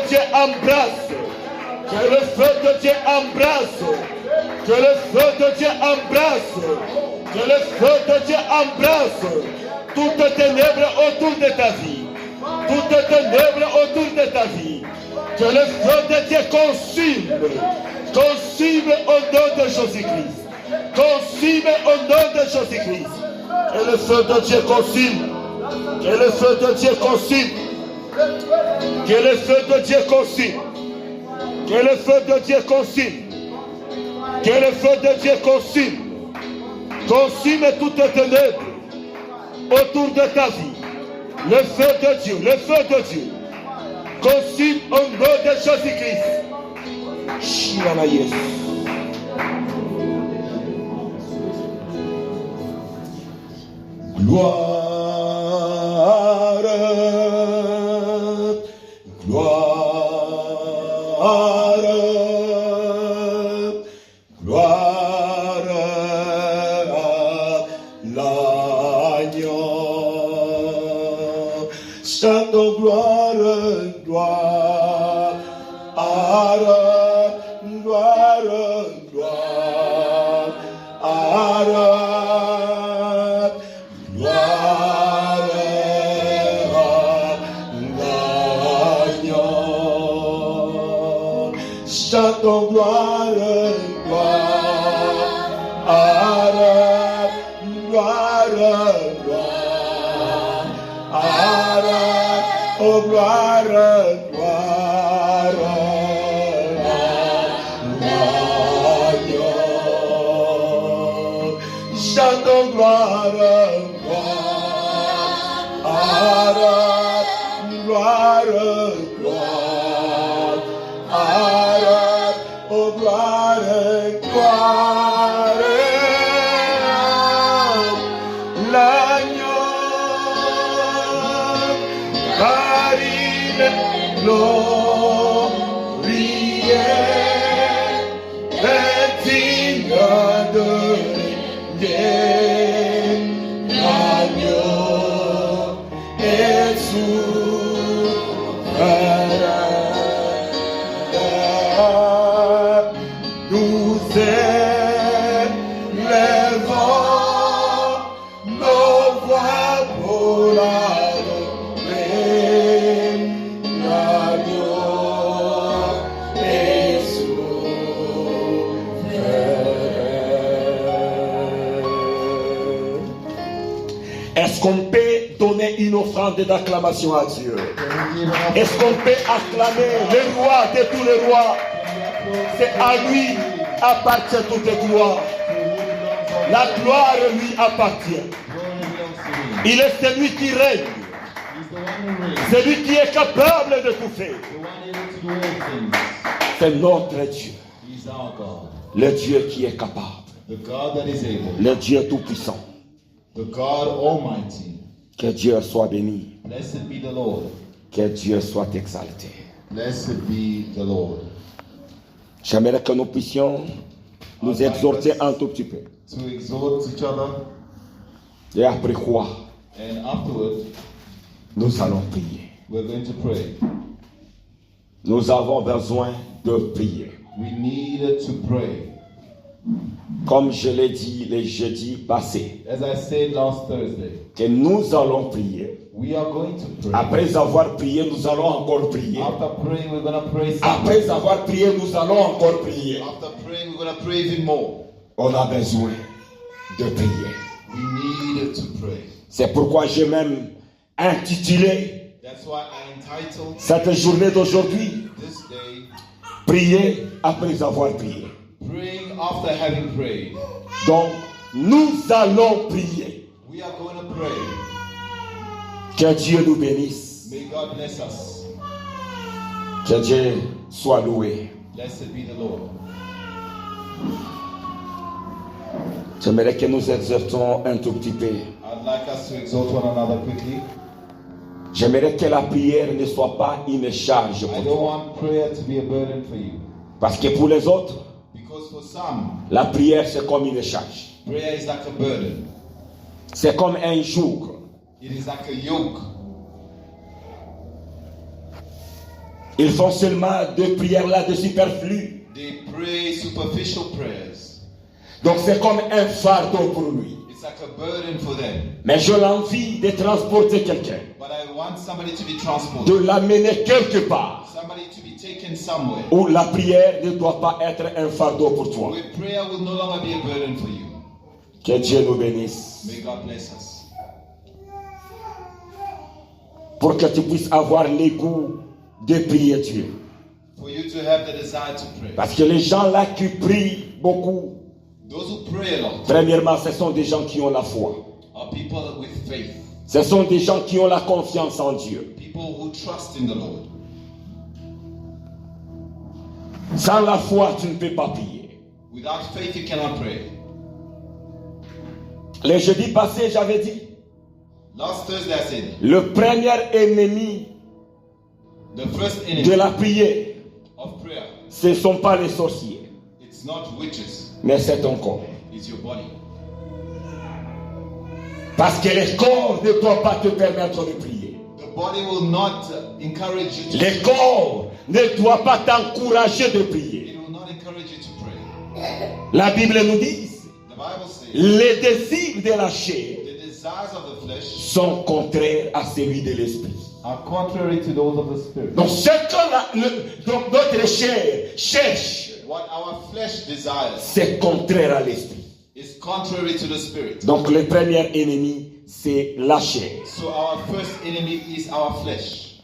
de Dieu embrasse. Que le feu de Dieu embrasse. Que le feu de Dieu embrasse. Que le feu de Dieu embrasse. Toute ténèbres autour de ta vie. Toute ténèbres autour de ta vie. Que le feu de Dieu consume. Consume au nom de Jésus-Christ. Consume au nom de Jésus-Christ. Que le feu de Dieu consume. Que le feu de Dieu consume. Que le feu de Dieu consume. Que le feu de Dieu consume. Que le feu de Dieu consume. Consume toutes les ténèbres autour de ta vie. Le feu de Dieu, le feu de Dieu. Consume au nom de Jésus-Christ. Shirana Yesu. Gloire, gloire, gloire à l'agneau. Chantons gloire, gloire, gloire, gloire, chantons gloire, gloire, gloire, gloire, oh gloire, gloire, chantons gloire, gloire, gloire, oh gloire, gloire, l'agneau, car il est glorieux, est digne de l'agneau est nous élevons nos voix pour l'adorer. L'agneau est souverain. Est-ce qu'on peut donner une offrande d'acclamation à Dieu? Est-ce qu'on peut acclamer le roi de tous les rois? C'est à lui appartient toute gloire. La gloire lui appartient. Il est celui qui règne. Celui qui est capable de tout faire. C'est notre Dieu. Le Dieu qui est capable. Le Dieu tout-puissant. Que Dieu soit béni. Blessed be the Lord. Que Dieu soit exalté. Blessed be the Lord. J'aimerais que nous puissions nous exhorter un tout petit peu. To exhort each other. Et après quoi? And afterwards, nous allons prier. We're going to pray. Nous avons besoin de prier. We need to pray. Comme je l'ai dit le jeudi passé, as I said last Thursday, que nous allons prier. We are going to pray. Après avoir prié, nous allons encore prier. After praying, we're going to pray. Après avoir prié, nous allons encore prier. After praying, we're going to pray even more. On a besoin de prier. We need to pray. C'est pourquoi j'ai même intitulé That's why I entitled cette journée d'aujourd'hui this day, prier après avoir prié. Praying after having prayed. Donc, nous allons prier. We are going to pray. Que Dieu nous bénisse. May God bless us. Que Dieu soit loué. Blessed be the Lord. J'aimerais que nous exerçons un tout petit peu. I'd like us to exhort one another quickly. J'aimerais que la prière ne soit pas une charge I pour don't toi. want prayer to be a burden for you. Parce que pour les autres, Because for some, la prière c'est comme une charge. prayer is like a burden. C'est comme un joug. It is like a yoke. Ils font seulement deux prières là de superflu. They pray superficial prayers. Donc c'est comme un fardeau pour lui. It's like a burden for them. Mais je l'envie de transporter quelqu'un, But I want somebody to be transported. de l'amener quelque part Somebody to be taken somewhere. où la prière ne doit pas être un fardeau pour toi. Where prayer will no longer be a burden for you. Que Dieu nous bénisse. May God bless us. Pour que tu puisses avoir les goûts de prier Dieu. For you to have the desire to pray. Parce que les gens là qui prient beaucoup, Those who pray a lot premièrement, ce sont des gens qui ont la foi. are people with faith. Ce sont des gens qui ont la confiance en Dieu. People who trust in the Lord. Sans la foi, tu ne peux pas prier. Without faith, you cannot pray. Le jeudi passé, j'avais dit, Last Thursday I said, le premier ennemi the first de enemy la prière, of prayer, ce ne sont pas les sorciers, it's not witches, mais c'est ton corps. it's your body. Parce que le corps ne doit pas te permettre de prier. The body will not encourage you to Le corps ne doit pas t'encourager de prier. It will not encourage you to pray. La Bible nous dit, The Bible says les désirs de la chair the desires of the flesh sont contraires à celui de l'esprit. are contrary to those of the spirit. Donc ce que donc notre chair cherche, What our flesh desires c'est contraire à l'esprit. is contrary to the spirit. Donc le premier ennemi, c'est la chair. So our first enemy is our flesh.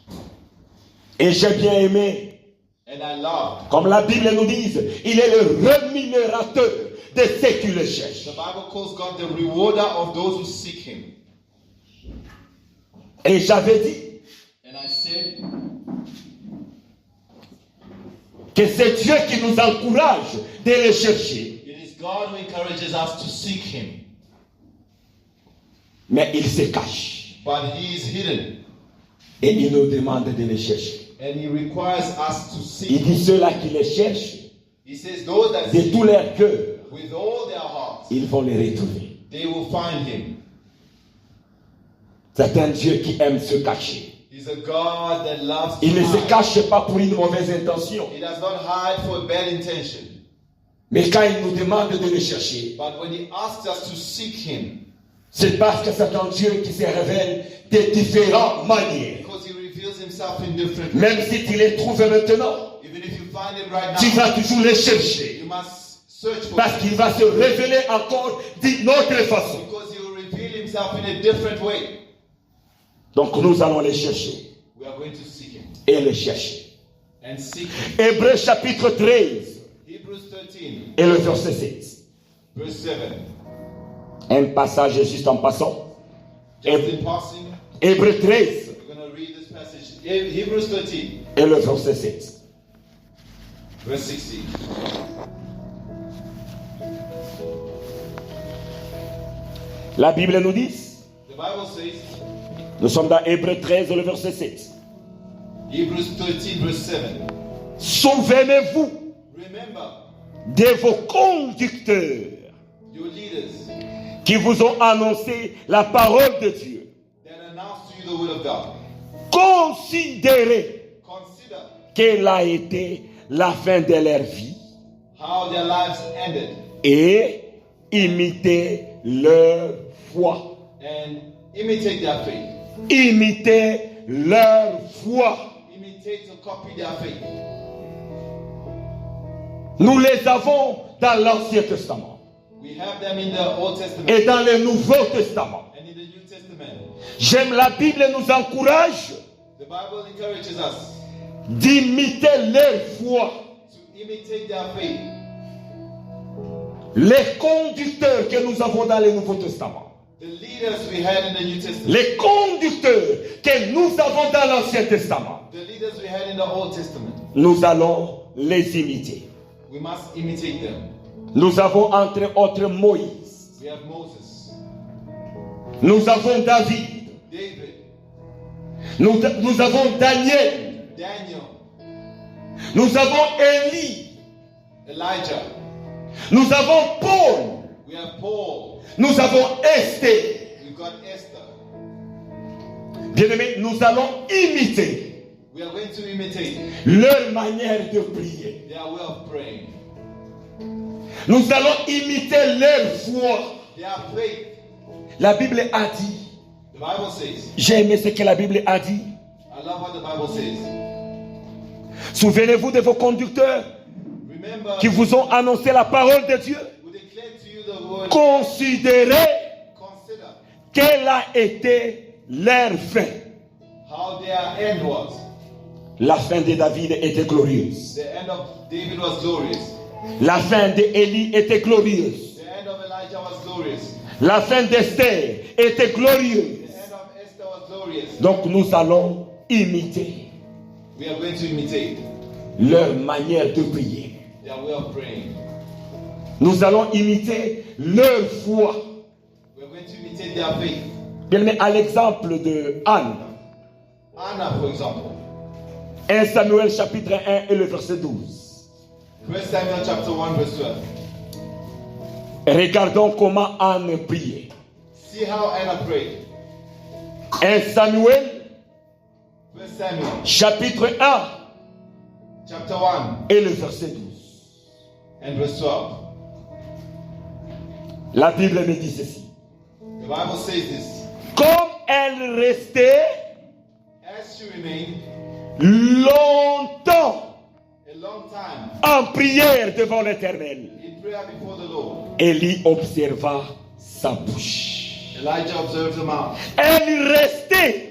Et j'ai bien aimé, And I love. comme la Bible nous dit, il est le rémunérateur de ceux qui le cherchent. The Bible calls God the rewarder of those who seek Him. Et j'avais dit And I said que c'est Dieu qui nous encourage de le chercher. it is God who encourages us to seek Him, Mais il se cache. but He is hidden, Et il nous demande de le chercher. and He requires us to seek Il Him. dit ceux-là qui le cherchent, He says those that de seek tout Him leur cœur, with all their hearts, ils vont le retrouver. they will find Him. C'est un Dieu qui aime se cacher. He's a God that loves Il to ne se hide. cache pas pour une mauvaise intention. He does not hide for a bad intention. Mais quand il nous demande de le chercher, But when He asks us to seek Him, c'est parce que c'est un Dieu qui se révèle de différentes manières. because He reveals Himself in different ways. Même si tu les trouves maintenant, Even if you find Him right tu now, vas toujours les chercher. you must search for Parce Him, qu'il va se révéler encore d'une autre façon. because He will reveal Himself in a different way. Donc nous allons les chercher We are going to seek Him et les chercher. and seek Him. Hébreux chapitre 13 Hebrews 13, et le verset 7. verse 7. Un passage juste en passant. Just in passing, Hébreux 13 we're going to read this passage. Hebrews 13, et le verset 7. verse 16. La Bible nous dit, The Bible says, nous sommes dans Hébreux 13 et le verset 7. Hebrews 13, verse 7. Souvenez-vous Remember de vos conducteurs your leaders qui vous ont annoncé la parole de Dieu. that announce to you the will of God. Considérez Consider quelle a été la fin de leur vie how their lives ended et imitez leur foi. and imitate their faith. Imitez leur foi. Imitate or copy their faith. Nous les avons dans l'Ancien Testament We have them in the Old Testament et dans le Nouveau Testament. and in the New Testament. J'aime la Bible nous encourage The Bible encourages us d'imiter leur foi. to imitate their faith. Les conducteurs que nous avons dans le Nouveau Testament. The leaders we had in the New Testament. Les conducteurs que nous avons dans l'Ancien Testament. The leaders we had in the Old Testament. Nous allons les imiter. We must imitate them. Nous avons entre autres Moïse. We have Moses, Nous avons David. David, Nous avons Daniel. Daniel, Nous avons Élie. Elijah. Nous avons Paul. We have Paul. Nous avons Esther. We've got Esther. Bien-aimés, nous allons imiter We are going to imitate leur manière de prier. their way of praying. Nous allons imiter leur foi. Their faith. La Bible a dit, The Bible says, j'ai aimé ce que la Bible a dit. I love what the Bible says. Souvenez-vous de vos conducteurs Remember, qui vous ont annoncé la parole de Dieu. we declare to you the word. Considérez Consider quelle a été leur fin. how their end was. La fin de David était glorieuse. The end of David was glorious. La fin d'Élie était glorieuse. The end of Elijah was glorious. La fin d'Esther était glorieuse. The end of Esther was glorious. Donc nous allons imiter We are going to imitate leur manière de prier. their way of praying. Nous allons imiter leur foi. We are going to imitate their faith. Bien aimé, à l'exemple de Anne, Anna, for example. 1 Samuel chapitre 1 et le verset 12. 1 Samuel chapter 1 verse 12. Regardons comment Anne priait. See how Anna prayed. 1 Samuel 1 Samuel chapitre 1 chapter 1 et le verset 12. and verse 12. La Bible me dit ceci. The Bible says this. Comme elle restait As she remained longtemps a long time en prière devant l'Éternel, in prayer before the Lord, Élie observa sa bouche. Elijah observed her mouth. Elle restait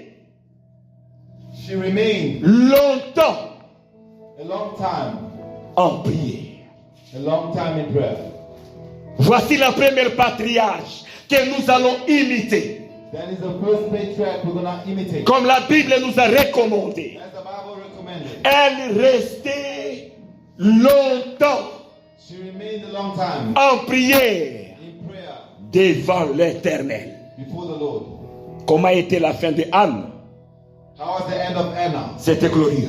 She remained longtemps a long time in prayer. Voici la première patriarche que nous allons imiter. That is the first patriarch we're going to imitate. Comme la Bible nous a recommandé. As the Bible recommended. Elle restait longtemps She remained a long time en prière in prayer devant l'Éternel. before the Lord. Comment était la fin de Anne? How was the end of Anna? C'était glorieux.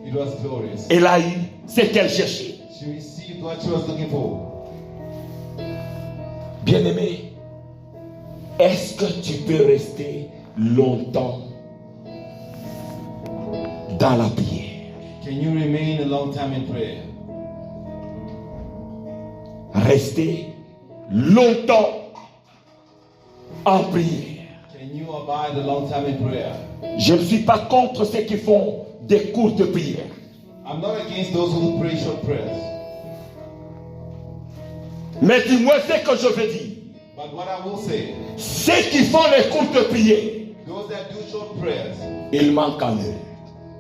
It was glorious. Elle a eu ce qu'elle cherchait. She received what she was looking for. Bien-aimé, est-ce que tu peux rester longtemps dans la prière? Can you remain a long time in prayer? Rester longtemps en prière. Can you abide a long time in prayer? Je ne suis pas contre ceux qui font des courtes prières. I'm not against those who pray short prayers. Mais dis-moi ce que je veux dire. But what I will say, Ceux qui font les courtes prières, those that do short prayers, il manque en eux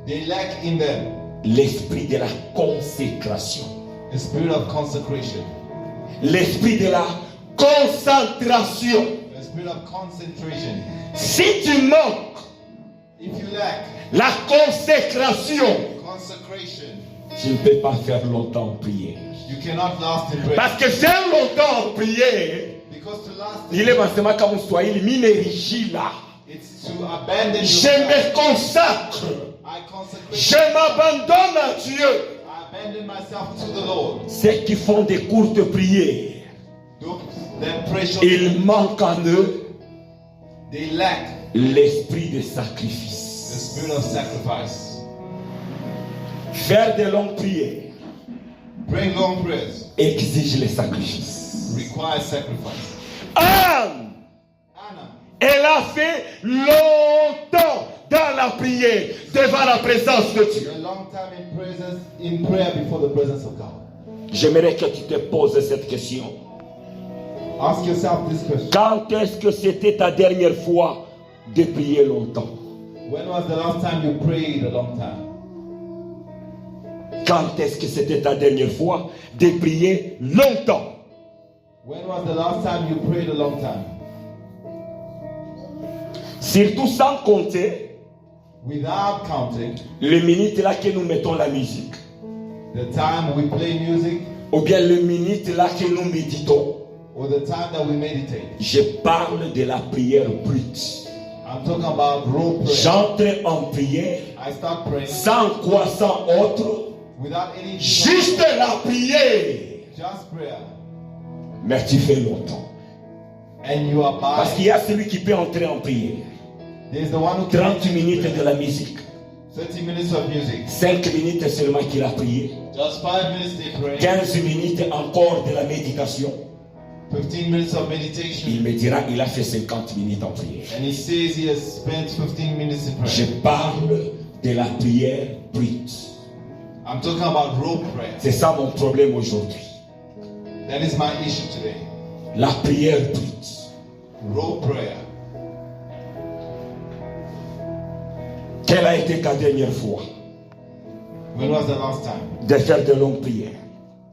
they lack in them l'esprit de la consécration. the spirit of consecration, L'esprit de la concentration. the spirit of concentration. Si tu manques If you lack la consécration, consecration, tu ne peux pas faire longtemps en prière. you cannot last in prayer. Parce que faire longtemps en prière, Because to last il in est vraiment comme un Swahili, minérigila. it's to abandon Je yourself. me consacre. I consecrate. Je m'abandonne à Dieu. I abandon myself to the Lord. Ceux qui font des courtes prières, Those that pray short, il manque en eux they lack l'esprit de the sacrifice. spirit of sacrifice. Faire de longues prières Praying long prayers exige les sacrifices. requires sacrifice. Anne, Anna, elle a fait longtemps dans la prière devant la présence de Dieu. a long time in prayer before the presence of God. J'aimerais que tu te poses cette question. Ask yourself this question. Quand est-ce que c'était ta dernière fois de prier longtemps? When was the last time you prayed a long time? Quand est-ce que c'était ta dernière fois de prier longtemps? When was the last time you prayed a long time? Surtout sans compter Without counting les minutes là que nous mettons la musique. the time we play music Ou bien les minutes là que nous méditons. or the time that we meditate. Je parle de la prière brute. I'm talking about raw prayer. J'entre en prière I start praying sans quoi, sans autre. without any Juste la prière. just prayer. Mais tu fais longtemps. And you Parce abide. qu'il y a celui qui peut entrer en prière. There's the one who can 30 minutes de la musique. 30 minutes of music. 5 minutes seulement qu'il a prié. Just 5 minutes they pray. 15 minutes encore de la méditation. 15 minutes of meditation. Il me dira, il a fait 50 minutes en prière. And he says he has spent 15 minutes in Je prayer. parle de la prière brute. I'm talking about raw prayer. C'est ça mon problème aujourd'hui. That is my issue today. La prière brute. Raw prayer. Quelle a été ta dernière fois When was the last time de faire de longues prières?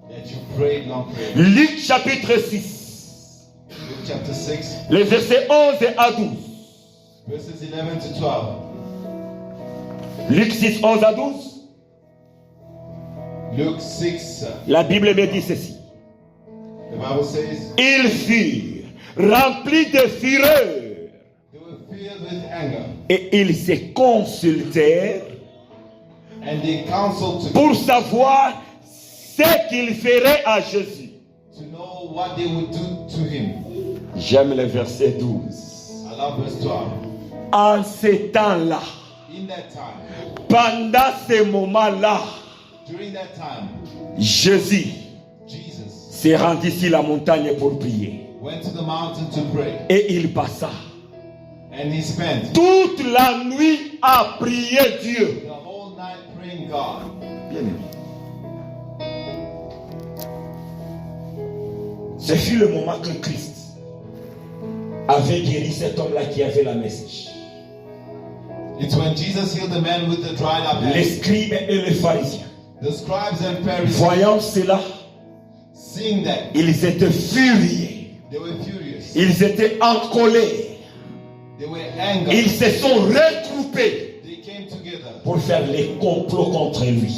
that you prayed long prayer? Luc chapitre 6, Luke chapter 6, les versets 11 à 12. verses 11 to 12. Luc 6, 11 à 12. Luke 6, La Bible me dit ceci. the Bible says, Ils furent remplis de fureur they were filled with anger, et ils se consultèrent and they counseled together pour savoir ce qu'ils feraient à Jésus. to know what they would do to him. J'aime le verset 12. I love verse 12. En ces temps-là, In that time, pendant ces moments-là, during that time, Jésus Jesus s'est rendu sur la montagne pour prier. went to the mountain to pray, Et il passa and he spent toute la nuit à prier Dieu. the whole night praying God. Bien-aimé, Ce fut le moment que Christ avait guéri cet homme-là qui avait la message. It's when Jesus healed the man with the dried up Les hand. scribes et les pharisiens, The scribes and Pharisees, voyant cela, seeing that, ils étaient furieux. they were furious. ils étaient en colère. They were angry. Ils se sont regroupés They came together Pour faire les complots contre lui.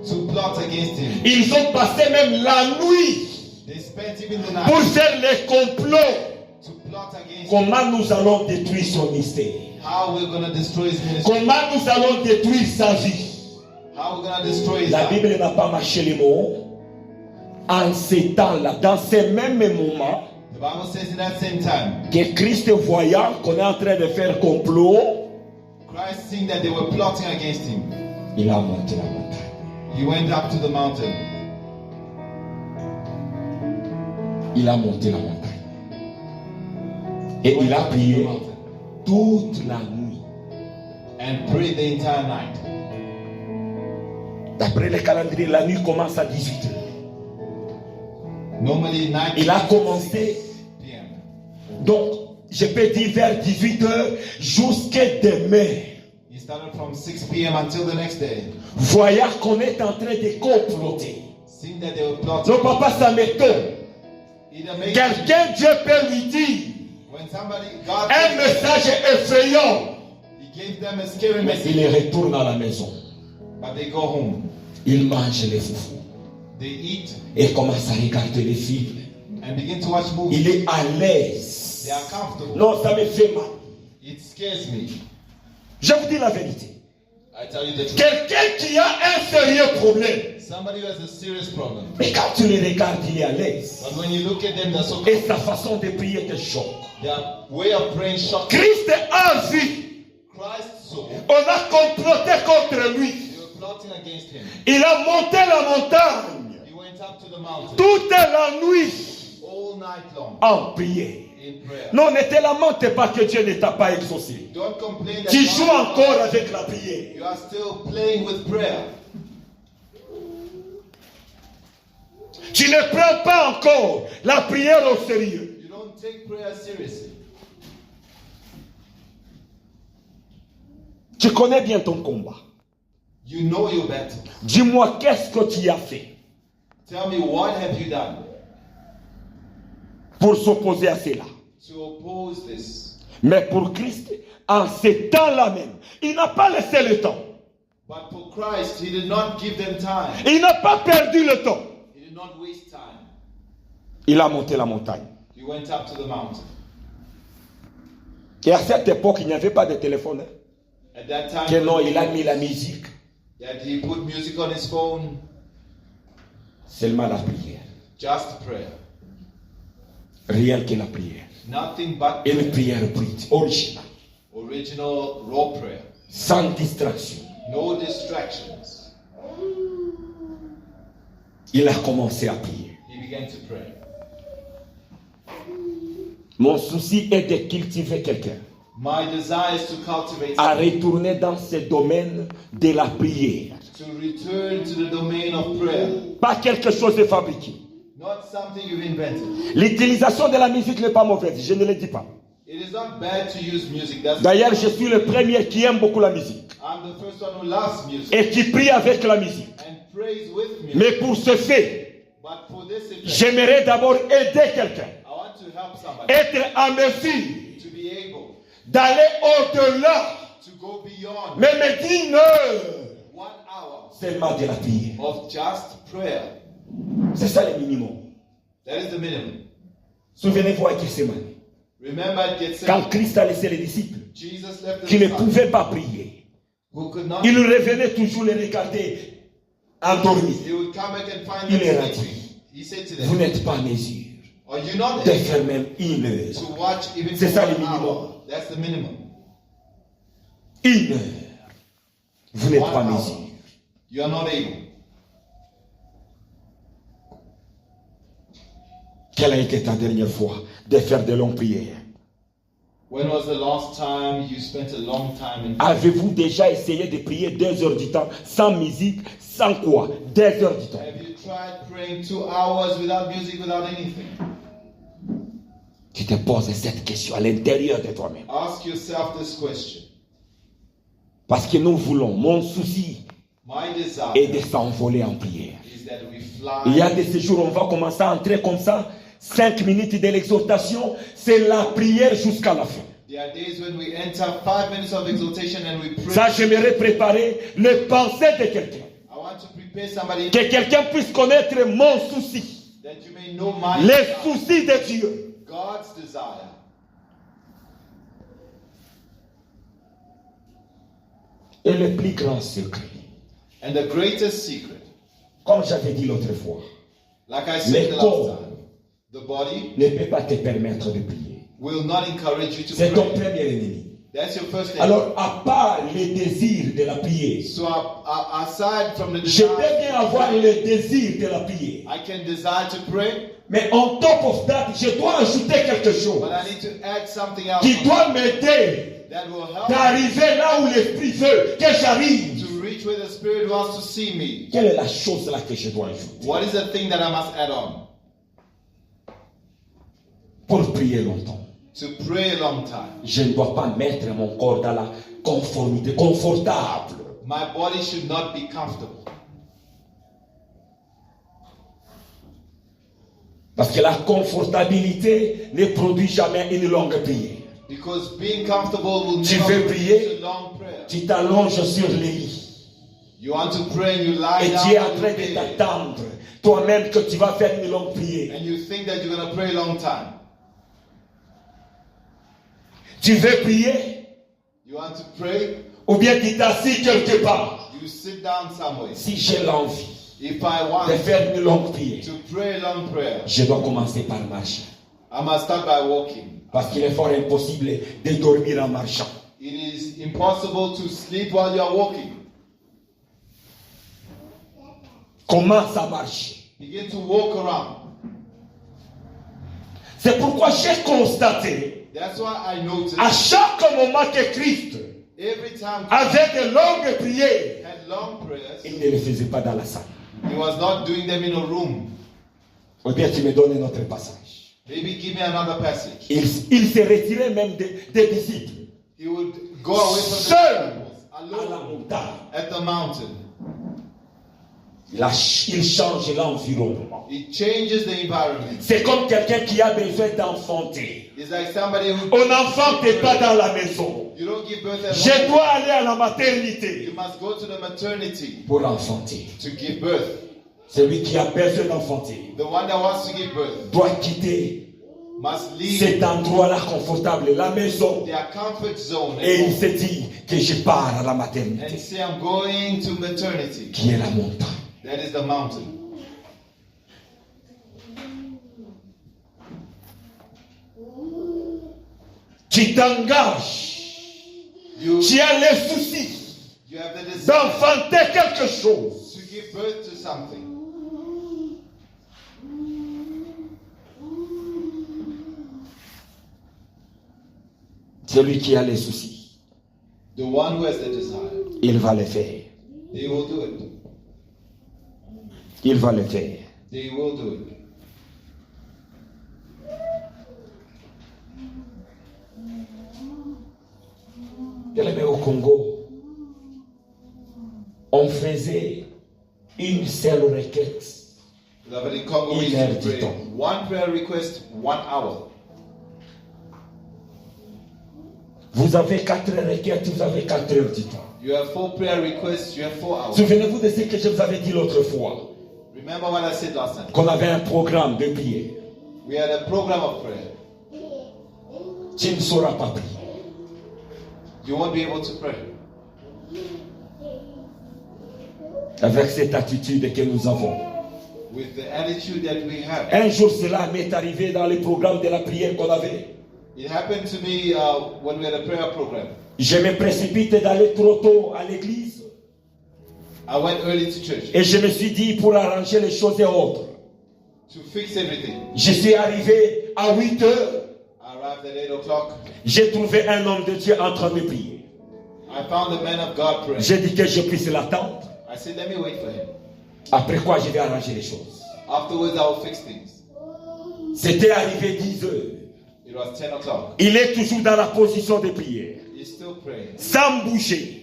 to plot against him. Ils ont passé même la nuit They spent even the pour night faire les complots. to plot against him. Comment nous allons détruire son mystère? How we're going to destroy his ministry. Comment nous allons détruire sa vie. How we're going to destroy his La life. Bible n'a pas marché les mots. En ces temps-là, dans ces mêmes moments, The Bible says in that same time, que Christ voyant qu'on est en train de faire complot, Christ seeing that they were plotting against him, il a monté la montagne. he went up to the mountain. Il a monté la montagne. Et il a prié toute la nuit. And prayed the entire night. D'après le calendrier, la nuit commence à 18h. Normally, night Il a commencé, p.m. donc, je peux dire vers 18h jusqu'à demain. He started from 6 p.m. until the next day. Voyant qu'on est en train de comploter. Seeing that they were plotting. Non, papa, ça m'étonne. Either make Quelqu'un, Dieu peut lui dire when somebody, God, un message effrayant. he gave them a scary Mais il message, retourne à la maison. but they go home. Il mange les foufous. They eat Et commence à regarder les films. and begin to watch movies. Il est à l'aise. They are comfortable. Non, ça me fait mal. It scares me. Je vous dis la vérité. I tell you the truth. Quelqu'un qui a un sérieux problème, Somebody who has a serious problem. Mais quand tu les regardes, il est à l'aise. But when you look at them, they're so Et sa façon de prier te choque. their way of praying shocked. Christ a vu. Christ saw On a comploté contre lui. they were plotting against him. Il a monté la montagne He went up to the mountain toute la nuit all night long en prière. in prayer. Non, ne te lamente pas que Dieu ne t'a pas exaucé. Don't complain that Tu God- joues encore avec la prière. you are still playing with prayer. Tu ne prends pas encore la prière au sérieux. You don't take prayer seriously. Tu connais bien ton combat. You know your battle. Dis-moi, qu'est-ce que tu as fait Tell me, what have you done pour s'opposer à cela? to oppose this? Mais pour Christ, en ces temps-là même, il n'a pas laissé le temps. But for Christ, he did not give them time. Il n'a pas perdu le temps. He did not waste time. Il a monté la montagne. He went up to the mountain. Et à cette époque, il n'y avait pas de téléphone. Hein? At that time, Que non, il a mis la musique. that he put music on his phone, Seulement la prière. just prayer. Rien que la prière. Nothing but Une prière brute, originale. original raw prayer. Sans distraction. No distractions. Il a commencé à prier. He began to pray. Mon souci est de cultiver quelqu'un My desire is to cultivate à retourner dans ce domaine de la prière. to return to the domain of prayer. Pas quelque chose de fabriqué. Not something you've invented. L'utilisation de la musique n'est pas mauvaise, je ne le dis pas. It is not bad to use music. That's D'ailleurs, je suis le premier qui aime beaucoup la musique I'm the first one who loves music et qui prie avec la musique. and prays with music. Mais pour ce fait, But for this effect, j'aimerais d'abord aider quelqu'un, I want to help somebody être en mesure to be able d'aller au-delà, to go beyond même 10 heures 1 hour seulement de la prière. of just prayer. C'est ça le minimum. That is the minimum. Souvenez-vous à Gethsemane, Remember at quand Gethsemane, Christ a laissé les disciples Jesus left the qui ne disciples pouvaient pas prier. who could not. Il revenait toujours les regarder endormis. He would come back and find Il them leur a sleeping. dit, He said to vous them, n'êtes pas en mesure are you not de able faire même 1 heure. to watch even C'est for ça le 1 minimum. hour? That's the minimum. 1 heure. Vous n'êtes 1 pas en hour. mesure. You are not able. Quelle a été ta dernière fois de faire de longues prières? When was the last time you spent a long time in Avez-vous déjà essayé de prier 2 heures du temps, sans musique, sans quoi? 2 heures du temps. Have you tried praying 2 hours without music, without anything? Tu te poses cette question à l'intérieur de toi-même. Ask yourself this question. Parce que nous voulons, mon souci My desire est de s'envoler en prière. is that we Il y a fly. des séjours où on va commencer à entrer comme ça, 5 minutes de l'exhortation, c'est la prière jusqu'à la fin. There are days when we enter 5 minutes of exaltation and we pray. Ça, j'aimerais préparer les pensées de quelqu'un. I want to prepare somebody Que quelqu'un puisse connaître mon souci, that you may know my les desire, soucis de Dieu. God's desire. Et le plus grand secret, And the greatest secret, comme j'avais dit l'autre fois, like I said the le last corps time, the body ne peut pas te permettre de prier. will not encourage you to C'est ton pray. premier ennemi. That's your first thing. Alors, à part le désir de la prière, So aside from the je peux desire, bien avoir le désir de la prière. I can desire to pray, Mais on top of that, je dois ajouter quelque chose but I need to add something else qui doit m'aider that will help me d'arriver là où l'Esprit veut que j'arrive. to reach where the Spirit wants to see me. Quelle est la chose là que je dois ajouter What is the thing that I must add on? pour prier longtemps? To pray a long time. Je ne dois pas mettre mon corps dans la conformité, confortable. My body should not be comfortable. Parce que la confortabilité ne produit jamais une longue prière. Because being comfortable will Tu never veux prier? produce a long prayer. Tu t'allonges sur le lit You want to pray and you lie et down tu es en on train the de bed t'attendre toi-même que tu vas faire une longue prière. and you think that you're going to pray a long time. Tu veux prier You want to pray, ou bien tu t'assis quelque part. you sit down somewhere. Si j'ai l'envie If I de want faire une longue prière, to pray a long prayer, je dois commencer par marcher. I must start by walking. Parce qu'il est fort impossible de dormir en marchant. It is impossible to sleep while you are walking. Commence à marcher. Begin to walk around. C'est pourquoi j'ai constaté, That's why I noticed à chaque moment que Christ every time avait de longues prières, he had long prayers, il ne les faisait pas dans la salle. he was not doing them in a room. Ou bien tu me donnes un autre passage. Maybe give me another passage. Il se retirait même des disciples He would go away from the seul disciples, à la alone montagne. at the mountain. Il change l'environnement. He changes the environment. C'est comme quelqu'un qui a besoin d'enfanter. It's like somebody who On n'enfante pas dans la maison. you don't give birth at Je home. dois aller à la maternité You must go to the maternity pour enfanter. to give birth. Celui qui a besoin d'enfanter The one that wants to give birth doit quitter must leave cet endroit-là confortable, la maison. their comfort zone Et il and se dit que je pars à la maternité, say, I'm going to maternity. qui est la montagne. That is the mountain. Tu t'engages. You, Tu as les soucis. You have the desire d'enfanter quelque chose. to give birth to something. Celui qui a les soucis, The one who has the desire, il va le faire. they will do it. Il va le faire. They will do it. Bien aimé, au Congo, on faisait une seule requête. Beloved, in Congo, we Une heure used to du pray temps. one prayer request, 1 hour. Vous avez 4 requêtes, vous avez 4 heures du temps. You have 4 prayer requests, you have 4 hours. Souvenez-vous de ce que je vous avais dit l'autre fois, Remember what I said last time? qu'on avait un programme de prière. We had a program of prayer. Tu ne sauras pas prier. You won't be able to pray. Avec cette attitude que nous avons. With the attitude that we have. Un jour, cela m'est arrivé dans le programme de la prière qu'on avait. It happened to me when we had a prayer program. Je me précipite d'aller trop tôt à l'église. I went early to church Et je me suis dit, pour arranger les choses et autres, to fix everything. je suis arrivé à 8 heures. I arrived at 8 o'clock. J'ai trouvé un homme de Dieu en train de prier. I found the man of God praying. J'ai dit que je puisse l'attendre. I said, let me wait for him. Après quoi, je vais arranger les choses. Afterwards, I will fix things. C'était arrivé 10 heures. It was 10 o'clock. Il est toujours dans la position de prière, He's still praying. sans bouger.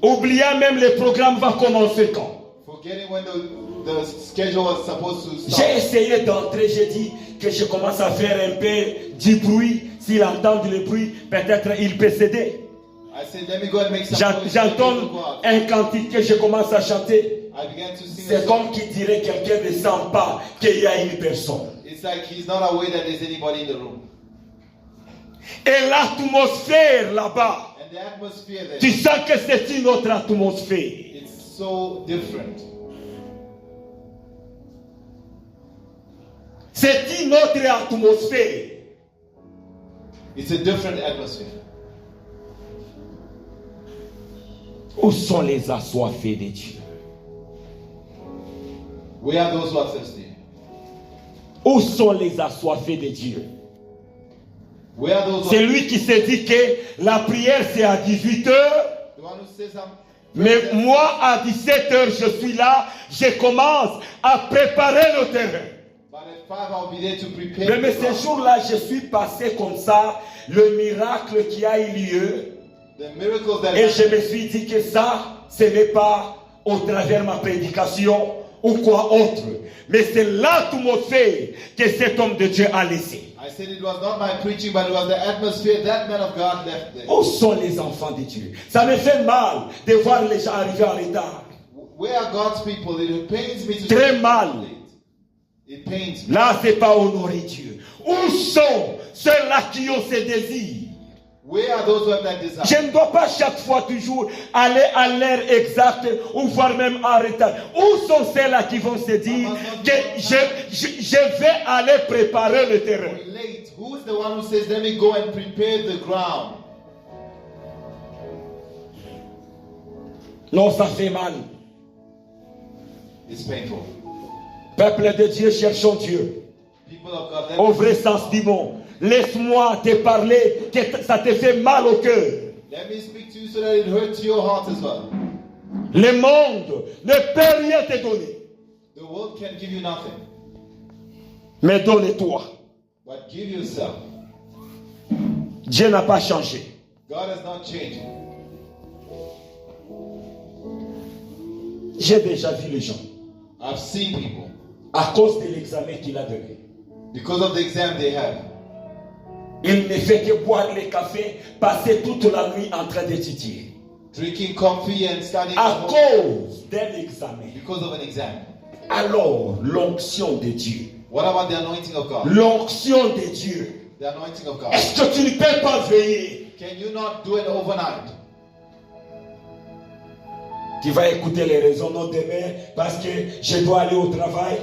Oubliant même le programme va commencer quand. Forgetting when the schedule was supposed to J'ai start. essayé d'entrer, j'ai dit que je commence à faire un peu du bruit. S'il entend le bruit, peut-être il peut céder. I said, let me go and make some noise. J'entends Let me go out. un cantique que je commence à chanter. I began to sing a C'est song. comme qui dirait quelqu'un ne sent pas qu'il y a une personne. It's like he's not aware that there's anybody in the room. Et l'atmosphère là-bas, And the atmosphere there, tu sens que c'est une autre atmosphère. it's so different. C'est une autre atmosphère. It's a different atmosphere. Où sont les assoiffés de Dieu? We are those who are thirsty. Où sont les assoiffés de Dieu? We are those who C'est are lui qui s'est dit que la prière c'est à 18 heures. the one who says Mais moi à 17 heures je suis là. Je commence à préparer le terrain. But at 5 I'll be there to prepare. Mais the ce ground. jour-là je suis passé comme ça. Le miracle qui a eu lieu. The miracles that Et je me suis dit que ça, ce n'est pas au travers de ma prédication ou quoi autre. Mais c'est l'atmosphère que cet homme de Dieu a laissé. I said it was not my preaching, but it was the atmosphere that man of God left there. Où sont les enfants de Dieu? Ça me fait mal de voir les gens arriver en retard. Where are God's people? It pains me to Très see mal. people late. It pains me. Là, c'est pas honorer Dieu. Où sont ceux-là qui ont ce désir? Where are those who have that desire? Je ne dois pas chaque fois toujours aller à l'heure exacte ou voire même en retard. Où sont ceux-là qui vont se dire que je vais aller préparer le terrain? We're late. Who is the one who says, let me go and prepare the ground? Non, ça fait mal. It's painful. Peuple de Dieu, cherchons Dieu. People of God, Au vrai sens du mot. Laisse-moi te parler, que ça te fait mal au cœur. let me speak to you so that it hurts your heart as well. Le monde ne peut rien te donner. The world can give you nothing, Mais donne-toi. but give yourself. Dieu n'a pas changé. God has not changed. J'ai déjà vu les gens. I've seen people, À cause de l'examen qu'il a donné. because of the exam they have, Il ne fait que boire le café, passer toute la nuit en train d'étudier. drinking coffee and studying À the whole- cause d'un examen. because of an exam. Alors, l'onction de Dieu. What about the anointing of God? L'onction de Dieu. The anointing of God. Est-ce que tu ne peux pas veiller? Can you not do it overnight? Tu vas écouter les raisons, non demain, parce que je dois aller au travail.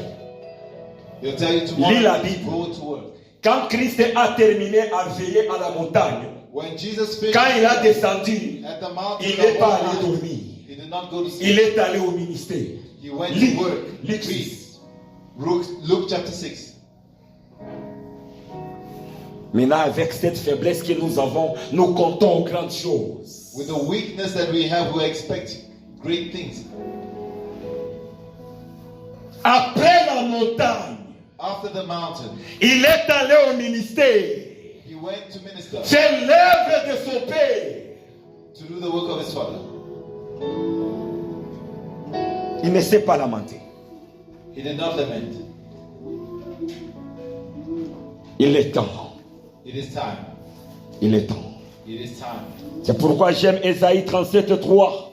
They'll tell you tomorrow Lis la you Bible. go to work. Quand Christ a terminé à veiller à la montagne, When Jesus finished Quand il a descendu, at the mountain il of n'est pas allé Olives, dormir. he did not go to sleep. Il est allé au ministère. He went Lis, to work. Luc Read 6. Luke chapter 6. Maintenant, avec cette faiblesse que nous avons, nous comptons aux grandes choses. With the weakness that we have, we expect great things. Après la montagne, After the mountain, il est allé au ministère. he went to minister, C'est l'œuvre de son Père. to do the work of his father. Il ne s'est pas lamenté. He did not lament. Il est temps. It is time. Il est temps. It is time. C'est pourquoi j'aime Ésaïe 37:3.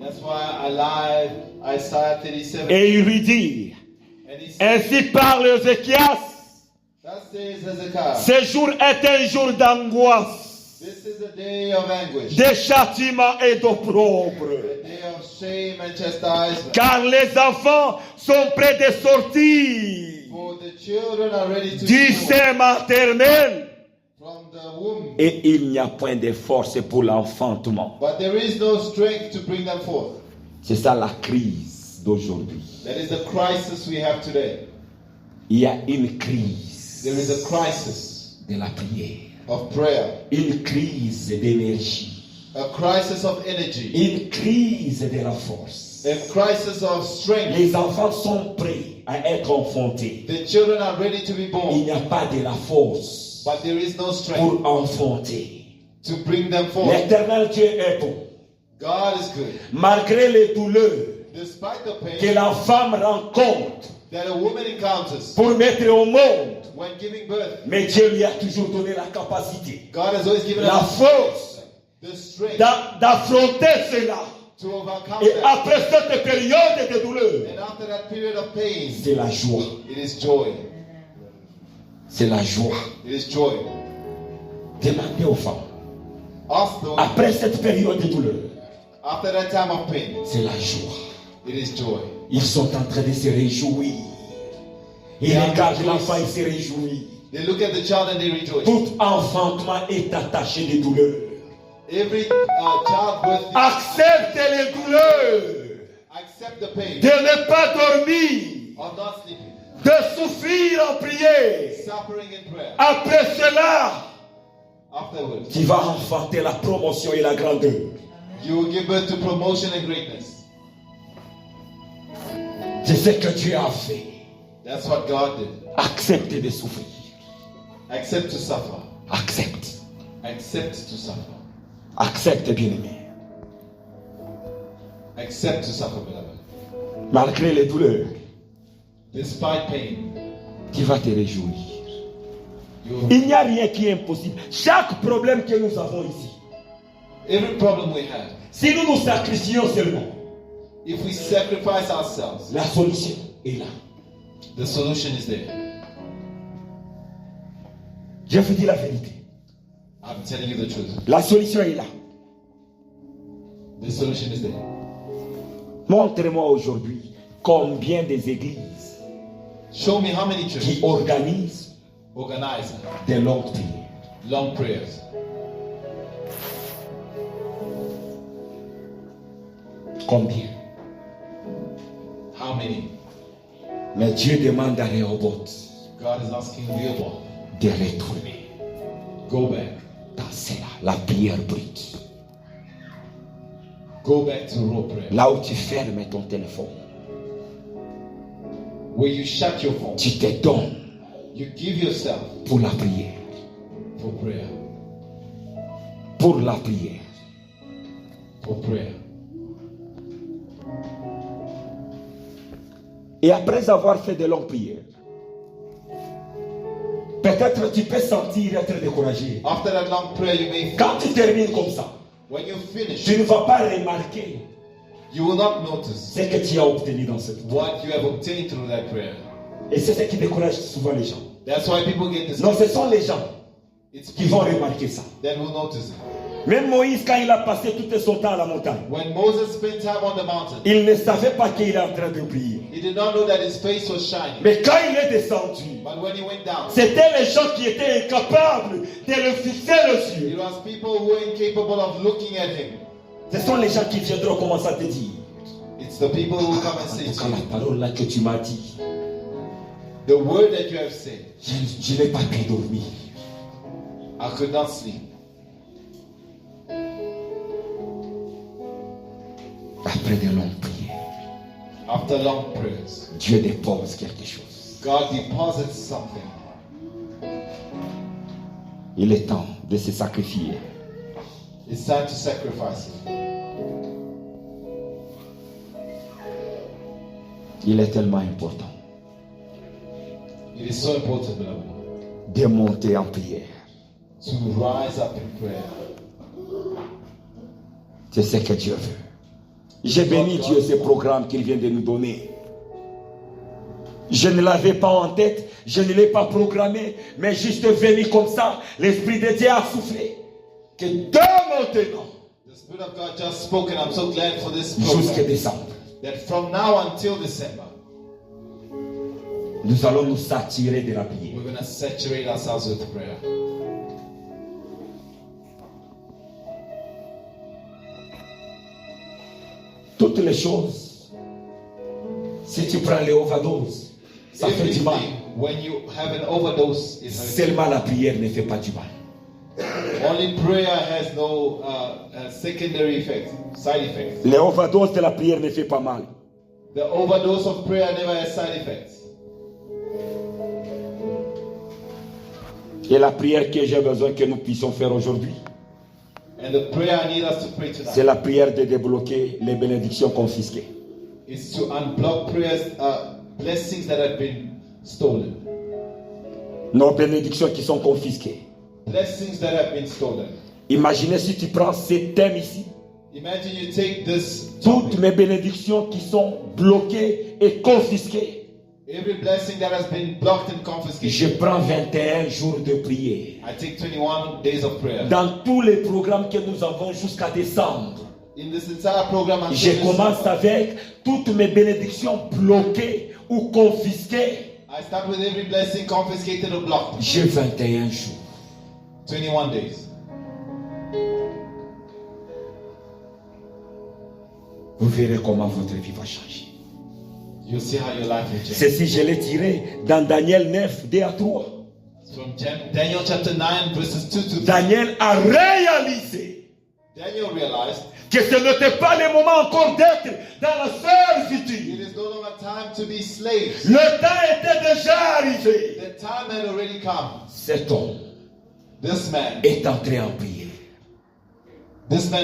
That's why I like Isaiah 37. Et il lui dit, And he said, ainsi parle Ézéchias, that says Hezekiah, ce jour est un jour d'angoisse, this is a day of anguish, de châtiment et d'opprobre. a day of shame and chastisement. Car les enfants sont près de sortir For the children are ready to du be born sein maternel. from the womb, Et il n'y a point de force pour l'enfantement. but there is no strength to bring them forth. C'est ça la crise d'aujourd'hui. That is the crisis we have today. Il y a une crise There is a crisis de la prière, of prayer, une crise d'énergie, a crisis of energy, une crise de la force. a crisis of strength. Les enfants sont prêts à être enfantés. The children are ready to be Il born, n'y a pas de la force but there is no strength pour enfanter. to bring them forth. L'Éternel Dieu est bon. God is good. Malgré les douleurs Despite the que pain la femme rencontre that a woman encounters pour mettre au monde, when giving birth, mais Dieu lui a toujours donné la capacité, God has always given la us force the strength d'affronter cela. to overcome Et that. après cette période de douleur, And after that period of pain, c'est la joie. it is joy. C'est la joie. It is joy. Demandez aux femmes. Ask those, Après cette période de douleur, after that time of pain, c'est la joie. it is joy. Ils sont en train de se réjouir. Ils regardent l'enfant, ils se réjouissent. They look at the child and they rejoice. Tout enfantement est attaché de douleur. Every childbirth, Accepte les douleurs. accept the pain De ne pas dormir. of not sleeping, De souffrir en prière. suffering in prayer. Après cela, Afterwards, tu vas enfanter la promotion et la grandeur. you will give birth to promotion and greatness. C'est ce que Dieu a fait. That's what God did. Accepte de souffrir. Accept to suffer. Accepte. Accept to suffer. Accepte, bien-aimé. Accept to suffer, beloved. Malgré les douleurs, Despite pain, tu vas te réjouir. you Il n'y a rien qui est impossible. Chaque problème que nous avons ici, every problem we have, si nous nous sacrifions seulement, if we sacrifice ourselves, la solution est là. the solution is there. Je vous dis la vérité. I'm telling you the truth. La solution est là. The solution is there. Montrez-moi aujourd'hui combien des églises Show me how many churches qui organisent organize des longues prières. long prayers. Combien? How many? Mais Dieu demande à Rehoboth God is asking Rehoboth, de retourner go back. dans cela, la prière brute. Go back to raw prayer. Là où tu fermes ton téléphone, Where you shut your phone. tu te donnes You give yourself pour la prière. for prayer. Pour la prière. For prayer. Et après avoir fait de longues prières, peut-être tu peux sentir être découragé. After that long prayer, you may feel, Quand tu termines comme ça, when you finish, tu ne vas pas remarquer you will not notice ce que tu as obtenu dans cette prière. what you have obtained through that prayer. Et c'est ce qui décourage souvent les gens. That's why people get Non, discouraged. ce sont les gens It's qui vont people remarquer ça. that will notice it. Même Moïse, quand il a passé tout son temps à la montagne, When Moses spent time on the mountain, il ne savait pas qu'il est en train de prier. he did not know that his face was shining. Mais quand il est descendu, But when he went down, c'était les gens qui étaient incapables de le fixer les yeux. it was people who were incapable of looking at him. Ce sont les gens qui viendront commencer à te dire, It's the people who come and say to quand la you, parole là que tu m'as dit, the word that you have said, je n'ai pas pu dormir. I could not sleep. Après de longues prières, After long prayers, Dieu dépose quelque chose. God deposits something. Il est temps de se sacrifier. It's time to sacrifice it. Il est tellement important It is so important, beloved, de monter en prière. to rise up in prayer. C'est ce que Dieu veut. J'ai béni Dieu ce programme qu'il vient de nous donner. Je ne l'avais pas en tête, je ne l'ai pas programmé, mais juste venu comme ça, l'Esprit de Dieu a soufflé. Que de maintenant, The Spirit of God just spoke, and I'm so glad for this jusqu'à program. décembre, That from now until December, nous allons nous saturer de la prière. we're going to saturate ourselves with prayer. Toutes les choses, si tu prends les overdoses, ça fait du mal. Everything, when you have an overdose, it hurts. Seulement la prière ne fait pas du mal. Only prayer has no secondary effects, side effects. Les overdoses de la prière ne fait pas mal. The overdose of prayer never has side effects. Et la prière que j'ai besoin que nous puissions faire aujourd'hui, And the prayer I need us to pray c'est tonight la prière de débloquer les bénédictions confisquées. is to unblock prayers, blessings that have been stolen. Nos bénédictions qui sont confisquées. Blessings that have been stolen. Imaginez si tu prends ces thèmes ici, Imagine you take this toutes topic, mes bénédictions qui sont bloquées et confisquées. every blessing that has been blocked and Je confiscated. prends 21 jours de prière. I take 21 days of prayer. Dans tous les programmes que nous avons jusqu'à décembre, In this entire program, until je December, commence avec toutes mes bénédictions bloquées ou confisquées. I start with every blessing confiscated or blocked. J'ai 21 jours. 21 days. Vous verrez comment votre vie va changer. You'll see how your life will change. Ceci, je l'ai tiré dans Daniel 9, 2 à 3. From Daniel chapter 9, verses 2 to 3. Daniel a réalisé Daniel realized que ce n'était pas le moment encore d'être dans la it servitude. is no longer time to be slaves. Le temps était déjà arrivé. The time had already come. Cet homme This man, est entré en prière.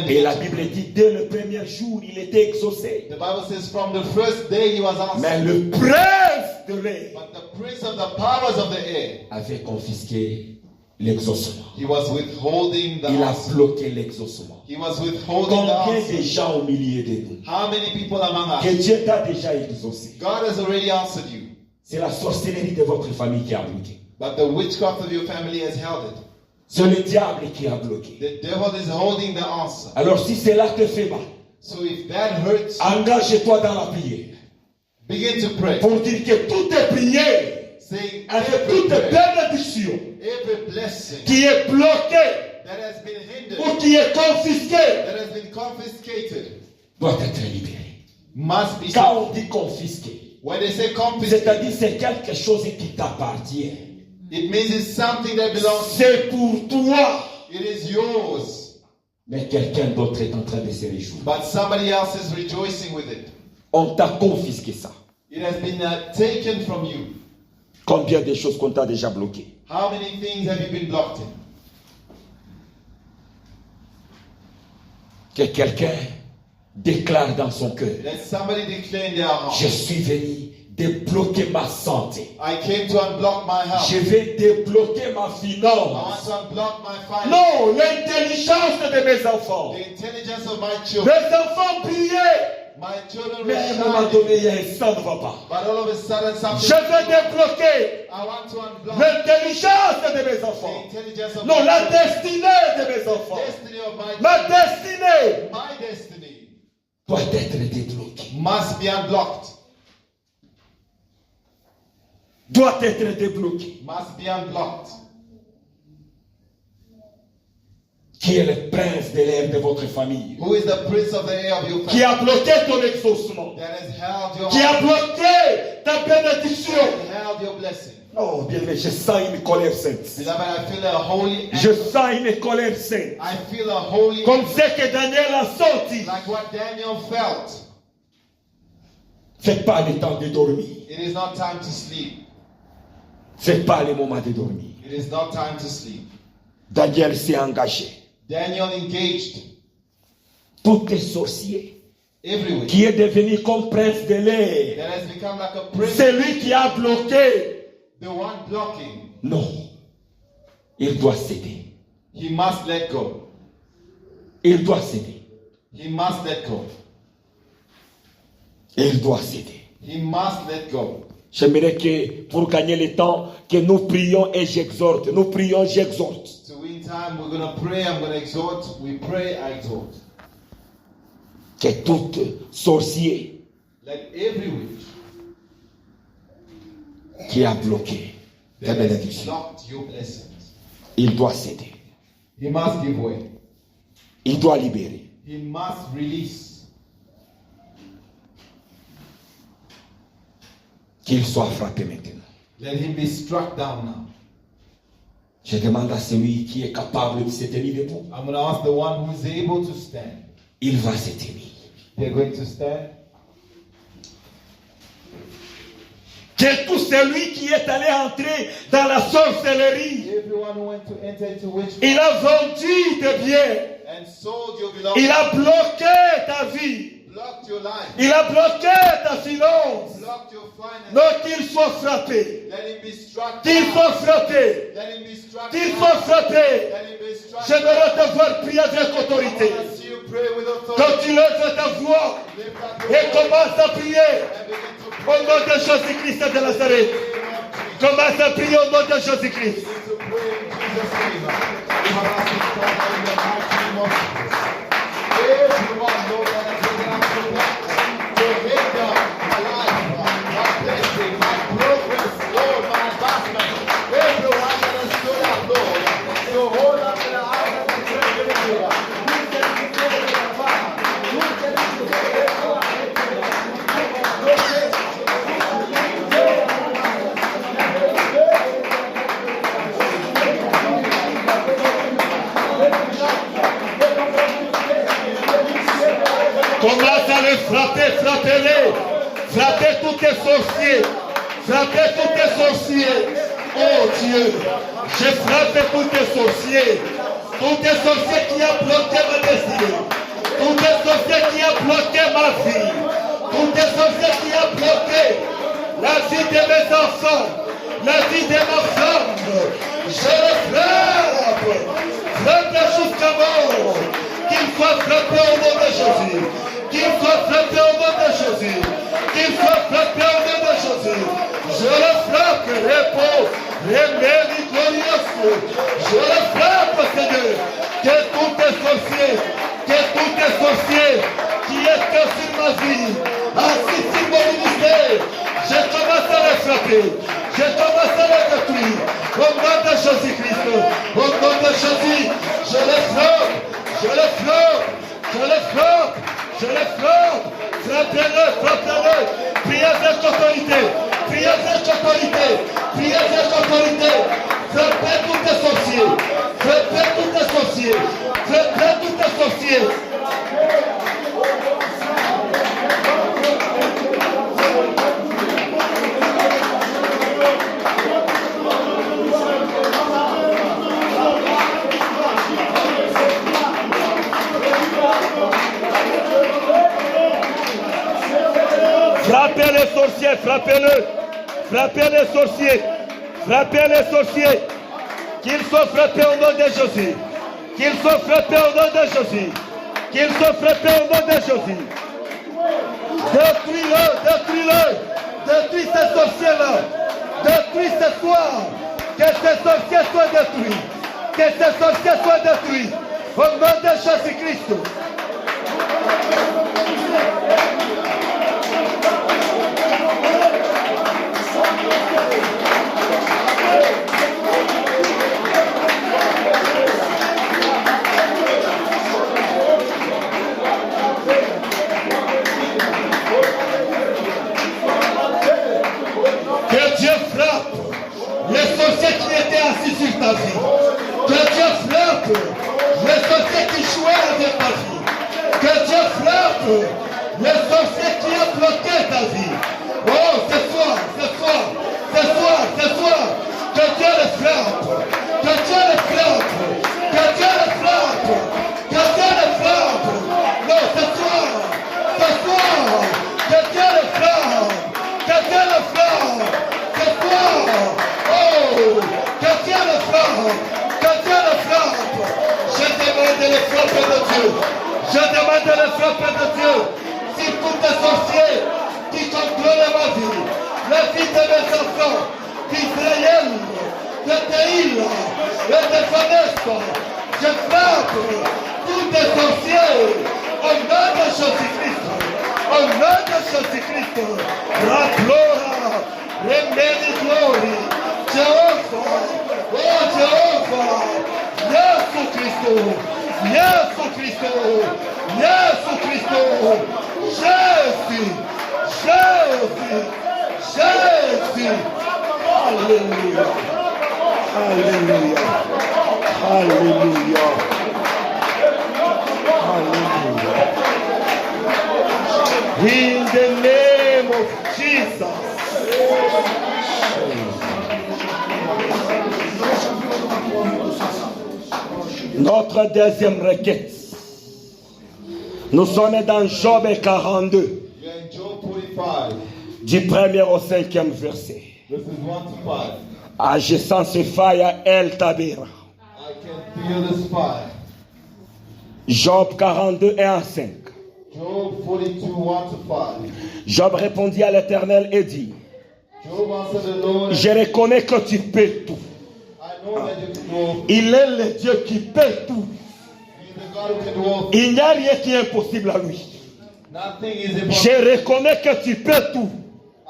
Et la began to- Bible dit, dès le premier jour, il était exaucé. the Bible says from the first day he was Mais answered. le prince de l'air But the prince of the powers of the air, avait confisqué l'exaucement. he was withholding the Il a answer. bloqué l'exaucement. He was withholding the Combien answer. de gens au milieu de nous How many people among que us? Dieu t'a déjà exaucé? God has already answered you, C'est la sorcellerie de votre famille qui a bloqué. but the witchcraft of your family has held it. C'est le diable qui a bloqué. The devil is holding the answer. Alors si cela te fait mal, So if that hurts, engage-toi dans la prière begin to pray. pour dire que toute prière Saying avec every toute prayer, bénédiction every blessing qui est bloquée that has been hindered, ou qui est confisquée that has been confiscated, doit être libérée. must be Quand set. on dit confisqué, When they say confiscated, c'est-à-dire c'est quelque chose qui t'appartient. it means it's something that belongs to C'est pour toi. you. It is yours. Mais quelqu'un d'autre est en train de se réjouir. But somebody else is rejoicing with it. On t'a confisqué ça. It has been taken from you. Combien de choses qu'on t'a déjà bloquées? How many things have you been blocked in? Que quelqu'un déclare dans son cœur, Let somebody declare in their heart, je suis venu débloquer ma santé. I came to unblock my health. Je vais débloquer ma I finance. want to unblock my finances. Non, l'intelligence de mes enfants. The intelligence of my children. Mes enfants priaient. My children Mais à will un moment shine. donné, il y a un ça ne va pas. But all of a sudden Je something. veux débloquer I want to unblock l'intelligence de mes the enfants. intelligence of Non, my la children. destinée de mes enfants. Destiny of my Ma children. destinée My destiny doit être débloquée. must be unblocked. Doit être débloquée. Must be unblocked. Qui est le prince de l'air de votre famille? Who is the prince of the air of your Qui family? a bloqué ton exaucement? That has held your Qui a bloqué ta bénédiction? held your blessing. Oh, bien aimé, je sens une colère sainte. Beloved, I feel a holy Je sens une colère sainte. I feel a holy Comme ce que Daniel a senti. like what Daniel felt. C'est pas le temps de dormir. It is not time to sleep. C'est pas le moment de dormir. It is not time to sleep. Daniel s'est engagé. Daniel engaged Tout est sorcier everywhere. qui est devenu comme prince de l'air. That has become like a prince. C'est lui qui a bloqué. The one blocking. Non. Il doit céder. He must let go. Il doit céder. He must let go. Il doit céder. He must let go. J'aimerais que, pour gagner le temps, que nous prions et j'exhorte. Nous prions, j'exhorte. So in time we're going to pray. I'm going to exhort. We pray, I exhort. Que tout sorcier Let every witch qui a bloqué ta that has bénédiction, blocked your blessings, il doit céder. he must give way. Il doit libérer. He must release. Qu'il soit frappé maintenant. Let him be struck down now. Je demande à celui qui est capable de se tenir debout. I'm going to ask the one who's able to stand. Il va se tenir. They're going to stand. Que tout celui qui est allé entrer dans la sorcellerie, Everyone who went to enter into witchcraft il a vendu des biens, and sold your il belongings, a bloqué ta vie, blocked your life, il a bloqué ta finance. blocked your finances. Donc qu'il soit frappé, Let him be struck qu'il down. soit frappé, Let him be struck qu'il down. soit frappé. Let him be struck J'aimerais te voir prier avec down. autorité. I see you pray with authority. Quand tu lèves ta voix Lift up your et voice commence à prier and begin to pray. au nom de Jésus-Christ de Nazareth. Commence à prier au nom de Jésus-Christ. To pray in Jesus' name. Everlasting Father, in the mighty name of Jesus. Everyone, Lord, that has taken up your plans to hinder my life, my blessing, my progress, Lord, my advancement. Everyone that has stood up, Lord, to hold up the eyes of the treasure. Commence à les frapper, frappez-les. Frappez tous tes sorciers. Frappez tous tes sorciers. Oh Dieu, je frappe tous tes sorciers. Tous tes sorciers qui ont bloqué ma destinée. Tous tes sorciers qui ont bloqué ma vie. Tous tes sorciers qui ont bloqué la vie de mes enfants. La vie de ma femme. Je les frappe. Frappe jusqu'à mort. Qu'il soit frappé au nom de Jésus. Qu'il soit frappé au nom de Jésus. Qu'il soit frappé au nom de Jésus. Je le frappe, repos, remède glorieux. Je le frappe, Seigneur. Que tous tes sorciers qui est sur ma vie, assis sur mon ministère, je commence à les frapper. Je commence à les détruire. Au nom de Jésus-Christ. Au nom de Jésus, je les frappe. Je le frappe, je le frappe, je le frappe. Frappez-le, frappez-le. Priez avec autorité, priez avec autorité, priez avec autorité. Frappez tous les sorciers, frappez tous les sorciers, frappez tous les sorciers. Frappez les sorciers, frappez-le. Frappez les sorciers. Frappez les sorciers. Qu'ils soient frappés au nom de Jésus. Qu'ils soient frappés au nom de Jésus. Qu'ils soient frappés au nom de Jésus. Détruis-le, détruis-le. Détruis ces sorciers-là. Détruis ce soir. Que ces sorciers soient détruits. Que ces sorciers soient détruits. Au nom de Jésus-Christ. Que Dieu frappe les sorciers qui étaient assis sur ta vie. Que Dieu frappe les sorciers qui jouaient avec ta vie. Que Dieu frappe les sorciers qui ont bloqué ta vie. Oh, ce soir, que Dieu les frappe. Que Dieu les frappe. Que Dieu les frappe. Que Dieu les frappe. Non, ce soir, que Dieu les frappe. Que Dieu les frappe. Ce soir, oh, que Dieu les frappe. Que Dieu les frappe. Je demande les frappes de Dieu. Je demande les frappes de Dieu. Si tous les sorciers qui contrôlent ma vie, la vie de mes enfants, d'Israël, de Théïl et de Vanessa, je frappe tous les sorciers au nom de Jésus-Christ. Au nom de Jésus-Christ. La gloire, remède glory. Jehovah, oh Jehovah, Jésus Christ. Jésus Christ, Jésus Christ, Jésus, Jésus, Jésus. Alléluia, Alléluia, Alléluia, Alléluia. In the name of Jesus. Notre deuxième requête. Nous sommes dans Job 42. Du 1er au 5e verset. Ah, je sens ce fire El Tabira. Job 42, 1 à 5. Job 42, 1-5. Job répondit à l'Éternel et dit, Job answered the Lord, je reconnais que tu peux tout. I know that you can do. Il est le Dieu qui peut tout. He is the God who can do all things. Il n'y a rien qui est impossible à lui. Nothing is impossible. Je reconnais que tu peux tout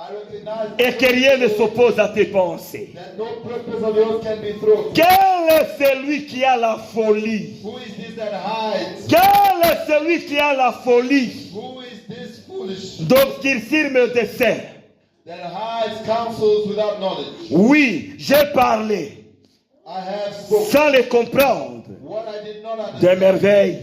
I recognize et que rien ne s'oppose à tes pensées. that no purpose of yours can be thrown. Quel est celui qui a la folie? Who is this that hides? Quel est celui qui a la folie Who is this foolish d'obscurcir mes desseins? that hides counsels without knowledge? Oui, j'ai parlé I have spoken sans les comprendre what I did not des understand. merveilles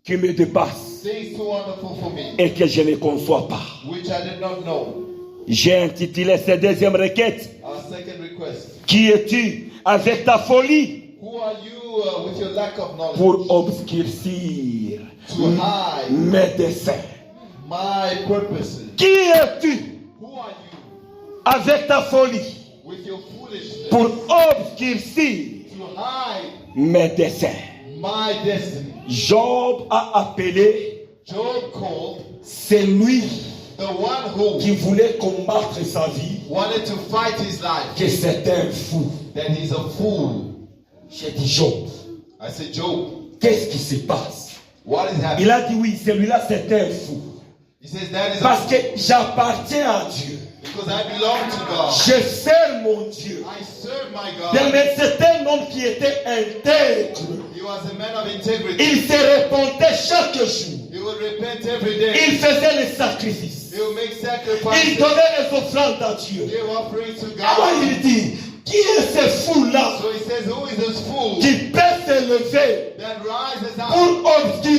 qui me dépassent Things too wonderful for me, et que je ne conçois pas. which I did not know. J'ai intitulé cette deuxième requête, Our second request. qui es-tu avec ta folie Who are you with your lack of knowledge pour obscurcir to hide mes desseins? my purposes? Qui es-tu Who are you avec ta folie with your foolishness pour obscurcir to hide mes desseins? my destiny? Job a appelé Job called celui the one who qui voulait combattre sa vie wanted to fight his life, que c'est un fou. that he's a fool. J'ai dit Job, I said, Job, qu'est-ce qui se passe? what is happening? Il a dit oui, celui-là c'est un fou. He says, that is Parce que j'appartiens à Dieu. because I belong to God. Je sers mon Dieu. I serve my God. Mais c'est un homme qui était intègre. He was a man of integrity. Il se repentait chaque jour. He would repent every day. Il faisait les sacrifices. He would make Il sacrifices. donnait les offrandes à Dieu. Give offerings to Alors God. il dit, qui est ce fou-là So he says, who is this fool qui peut s'élever that rises up pour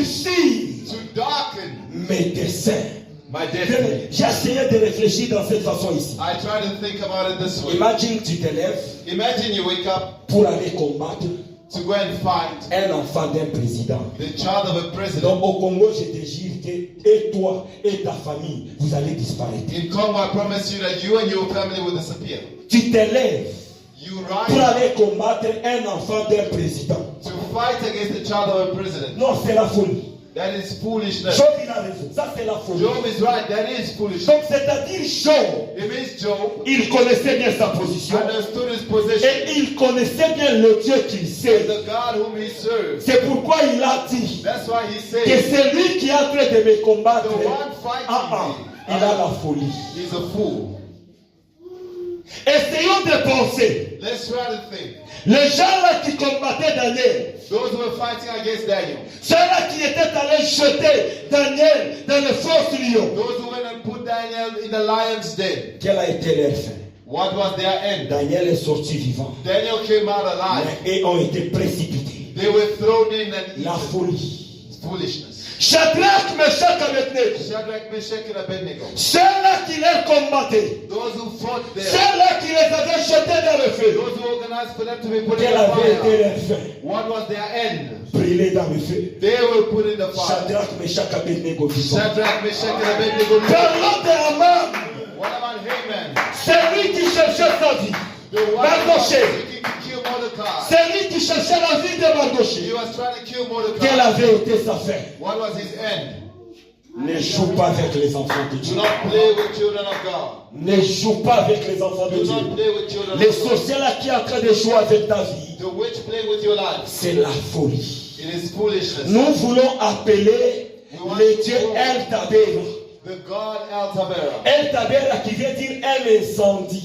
obscurcir to darken mes desseins? my destiny? J'ai essayé de réfléchir dans cette façon ici. I try to think about it this way. Imagine tu te lèves Imagine you wake up pour aller combattre to go and fight un enfant d'un président. the child of a president. Donc au Congo, je te jure que et toi et ta famille, vous allez disparaître. In Congo, I promise you that you and your family will disappear. Tu te lèves You pour rise aller combattre un enfant d'un président. to fight against the child of a president. Non, c'est la folie. That is foolishness. Job, il a raison. Ça, c'est la folie. Job is right. That is foolishness. Donc, c'est-à-dire, Job, It means Job il connaissait bien sa position. understood his position. Et il connaissait bien le Dieu qu'il sert. The God whom he serves. C'est pourquoi il a dit That's why he que says c'est lui qui est en train de me combattre. the one fighting Il a la folie. me is a fool. Essayons de penser. Let's try to think. Les gens-là qui combattaient Daniel, Those who were fighting against Daniel. ceux-là qui étaient allés jeter Daniel dans le fosse lion, Those who went and put Daniel in the lion's den. quel a été leur fin? What was their end? Daniel est sorti vivant. Daniel came out alive. Et ont été précipités. They were thrown in and La eaten. folie. Foolishness. Shadrach, Meshach, Abednego, Shadrach, Meshach, and Abednego. ceux-là qui les combattaient, Those who fought there. ceux-là qui les avaient jetés dans le feu, Those who organized for them to be put in quel the avait été fire. leur fin? What was their end? Brûlés dans le feu. They were put in the fire. Shadrach, Meshach, Abednego vivant. Shadrach, Meshach, and Abednego. Parlons de Haman, What about Haman? c'est lui qui cherchait sa vie. The one who was Mardoché, seeking to kill Mordecai. c'est lui qui cherchait la vie de He Mardoché. was trying to kill Quelle Mordecai. avait été sa fin? What was his end? Ne joue pas avec les enfants de Do Dieu. not play with children of God. Ne joue pas avec les enfants de Do Dieu. not play with children Les of God. sorciers là qui sont en train de jouer avec ta vie, The witch play with your life. c'est la folie. It is foolishness. Nous voulons appeler le Dieu El Tabera. The God El Tabera. El Tabera qui veut dire El incendie.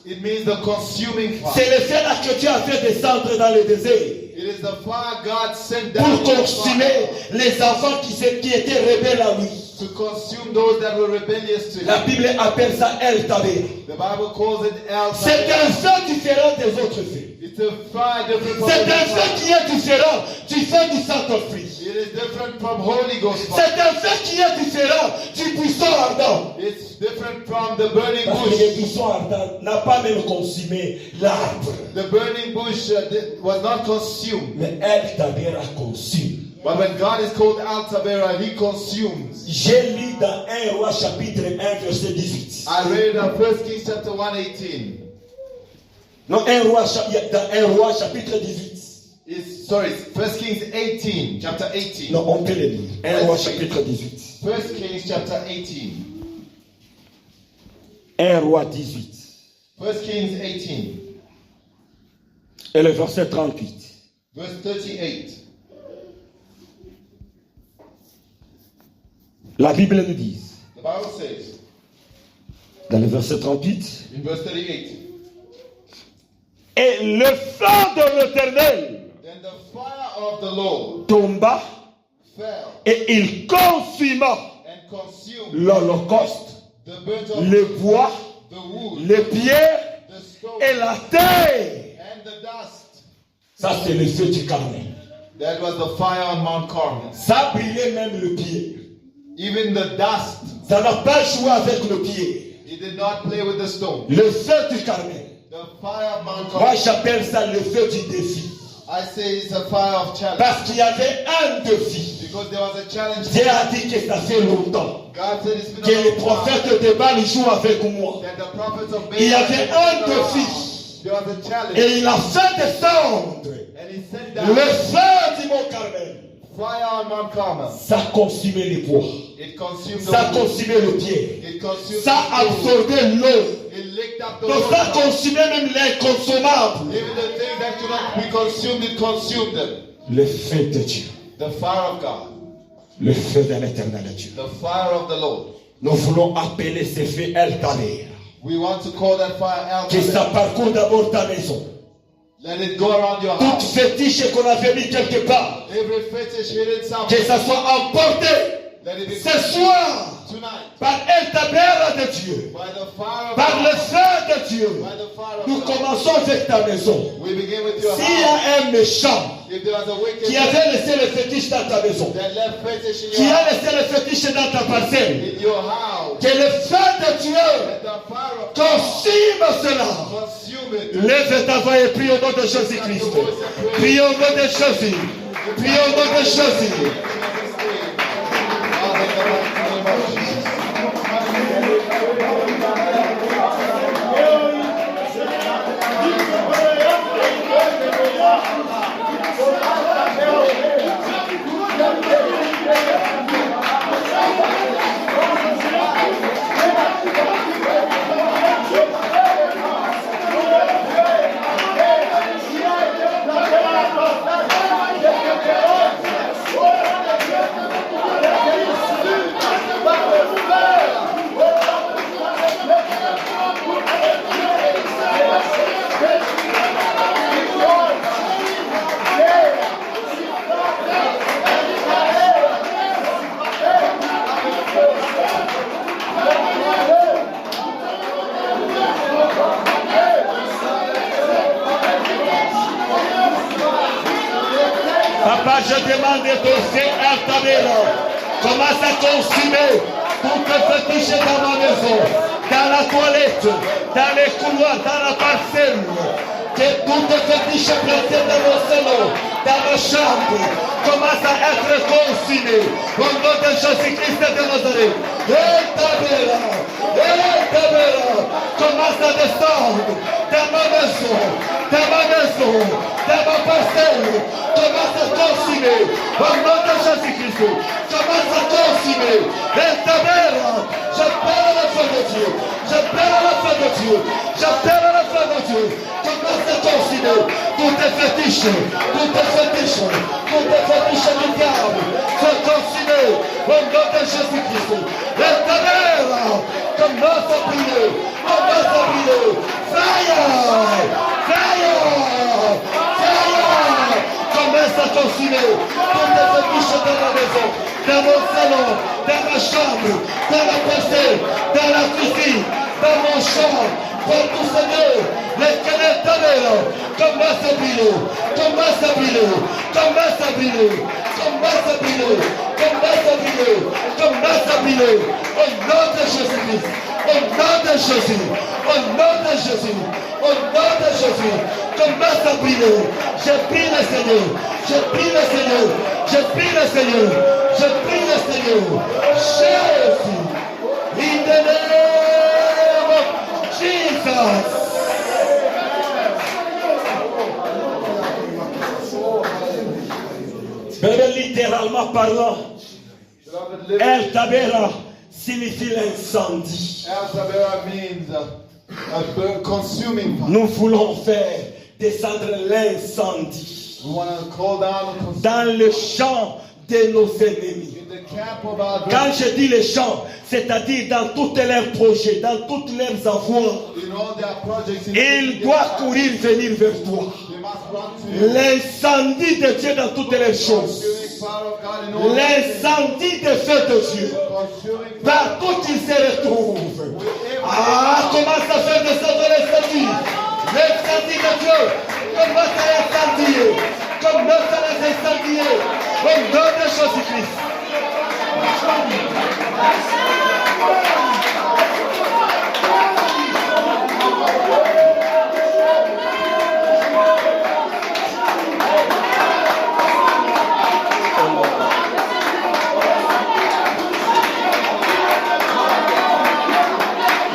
It means the consuming fire. C'est le feu là que Dieu a fait descendre dans le désert It is the fire God sent down pour from the consumer fire les enfants qui étaient rebelles à lui. to consume those that were rebellious to La him. Bible appelle ça El Tabera. The Bible calls it El C'est Tabera. un feu différent des autres feux. It's a fire different from C'est the un feu fire. qui est différent du feu du Saint-Esprit. It is different from Holy Ghost fire. C'est un feu qui est différent du buisson ardent. It's different from the burning Parce que le bush. buisson ardent n'a pas même consumé l'arbre. The burning bush was not consumed. Mais El Tabera consume. But when God is called Al Tabera, he consumes. J'ai lu dans 1 Roi chapitre 1 verset 18. I read in 1 Kings chapter 1:18. Non, 1 Roi chapitre 18. It's 1 Kings 18, chapter 18. Non, on peut le lire. 1 Roi chapitre 18. 1 Kings chapter 18. 1 Roi 18. 1 Kings 18, Et le verset 38. verse 38. La Bible nous dit, The Bible says, dans le verset 38, in verse 38, et le feu de l'Éternel then the fire of the Lord tomba fell et il consuma and consumed l'holocauste, the burnt offering, le bois, the wood, les pierres the stone, et la terre. and the dust. Ça, c'est le feu du Carmel. That was the fire on Mount Carmel. Ça brûlait même le pied. Even the dust, Ça n'a pas joué avec le pied. he did not play with the stone. Le feu du Carmel. The fire of Mount Moi, Carmel, j'appelle ça le feu du défi. I say it's a fire of challenge. Parce qu'il y avait un défi. Because there was a challenge. Dieu a dit que ça fait longtemps God said it's been que a les long time prophètes de Baal jouent avec moi. that the prophets of Baal Il y avait un had been around. défi. There was a challenge. Et il a fait descendre And he sent le down feu du mont Carmel. fire on Mount Carmel. Ça consumait les bois. It consumed Ça the wood. consumait le pied. It consumed Ça the wood. absorbait l'eau. It licked up the Donc ça water. consumait même l'inconsommable. Even the things that could not be consumed, it consumed them. Le feu de Dieu. The fire of God. Le feu de l'éternel Dieu. The fire of the Lord. Nous voulons appeler ce feu El Taber. We want to call that fire El Que ça Tabera. parcourt d'abord ta maison. Let it go around your Toute house. fétiche qu'on avait mis quelque part. Every fetish hidden Que somewhere. ça soit emporté Let it be ce soir tonight. par El Taber de Dieu. By the fire of Par God. le feu de Dieu. By the fire of Nous God. commençons avec ta maison. We begin with your S'il y house. a un méchant If there was a wicked qui man avait laissé le fétiche dans ta maison, that left fetish in qui your a house, laissé le fétiche dans ta parcelle, in your house, que le feu de Dieu let the fire of God consume cela. consume it. Lève ta voix et prie au nom de Jésus-Christ. Prie au nom de Jésus. Prie au nom de Jésus. Father, in the mighty name of Jesus. Thank you. Papa, je demande de dossier à ta maison. Commence à consumer tout ce fétiche dans ma maison, dans la toilette, dans les couloirs, dans la parcelle. Que tout ce fétiche placé dans mon salon, dans ma chambre, commence à être consumé. Au nom de Jésus-Christ de Nazareth. Commence à descendre dans ma maison, dans ma parcelle. Commence à consumer. Au nom de Jésus-Christ. Commence à consumer. J'appelle la foi de Dieu. J'appelle la foi de Dieu. J'appelle la foi de Dieu. Commence à consumer. Tout est fétiche. Tout est fétiche. Tout est fétiche du diable. C'est consumé. Au nom de Jésus-Christ. Commence à prier. Commence à prier. Fire! Fire! Fire! Commence à consommer tout les fétiches dans la maison, dans mon salon, dans ma chambre, dans la parcelle, dans la cuisine, dans mon champ, pour tout Seigneur, lesquels commence à brûler, commence à brûler, commence à brûler, commence à brûler, commence à brûler, commence à brûler, au nom de Jésus-Christ, au nom de Jésus, au nom de Jésus, au nom de Jésus, commence à brûler. Je prie le Seigneur, je prie le Seigneur, je prie le Seigneur, je prie le Seigneur. Jésus, in the name of Jesus. Mais littéralement parlant, El Tabera signifie l'incendie. El Tabera means consuming fire. Nous voulons faire descendre l'incendie We want to call down dans le champ de nos ennemis. in the camp of our Quand je dis les champs, c'est-à-dire dans tous leurs projets, dans toutes leurs avoirs, in all their projects. il doit courir venir vers toi. They must run to you. L'incendie de Dieu dans toutes les choses. Consuming fire of God in all L'incendie de feu de Dieu. consuming fire. Partout il se retrouve. Ah, commence à faire descendre l'incendie. L'incendie de Dieu commence à incendier. Commence à les incendier. Au nom de Jésus-Christ.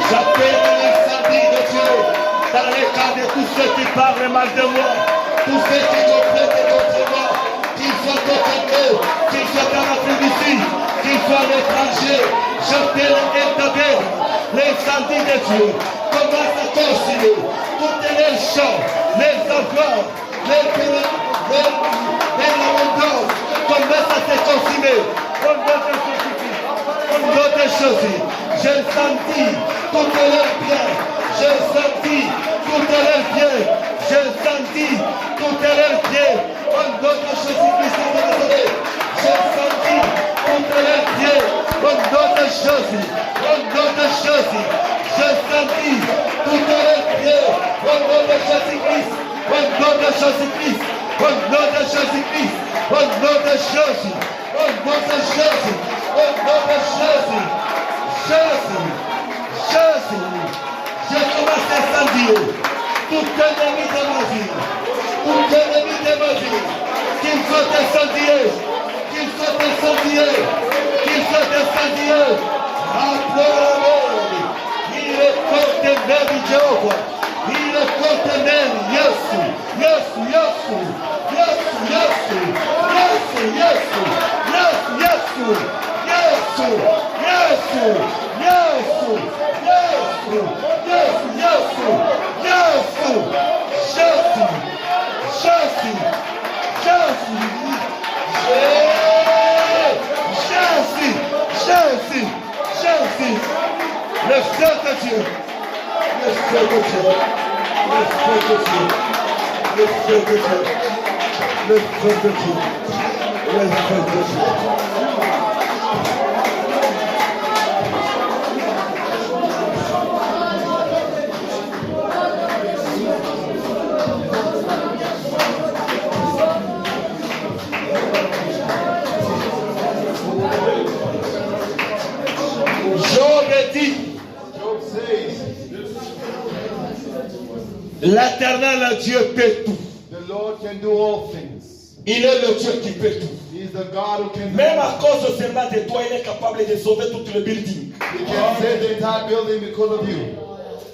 J'appelle l'incendie de Dieu dans les cas de tous ceux qui parlent mal de moi, tous ceux qui complètent contre moi, qu'ils soient contactés, qu'ils soient dans l'Afrique du Sud, qu'ils soient à l'étranger. J'appelle l'incendie de Dieu. Commence à consumer toutes les champs, les emplois, les abondances. Commence à se consumer. Au nom de Jésus-Christ. Au nom de Jésus. J'ai senti toutes leurs biens. J'ai senti toutes leurs biens. J'ai senti toutes leurs biens. Au nom de Jésus-Christ de Nazareth. J'ai senti toutes leurs biens. Au nom de Jésus. Au nom de Jésus. J'ai senti toutes leurs biens. Au nom de Jésus-Christ. Au nom de Jésus-Christ. Au nom de Jésus-Christ. Au nom de Jésus. Au nom de Jésus. Au nom de Jésus. Jésus. Jésus. Je commence à incendier tout ennemi de ma vie. Tout ennemi de ma vie. Qu'il soit incendié. Qu'il soit incendié. Qu'il soit incendié. Appelez-le. Il est contené de Jéhovah. Il est contené. Yesu. Yesu. Yesu. Yesu. Yesu. Yesu. Yesu. Yesu. Yesu. Yesu. Yesu. Yesu. Yesu. Yesu. Yesu. Jésus. Jésus. Jésus. Jésus. Jésus. Jésus. Le feu de Dieu. Le feu de Dieu. Le feu de Dieu. Le feu de Dieu. Le feu de Dieu. Le feu de Dieu. L'éternel Dieu peut tout. The Lord can do all things. Il est le Dieu qui peut tout. He is the God who can do Même à all cause seulement de toi, il est capable de sauver tout le building. He can save the entire building because of you.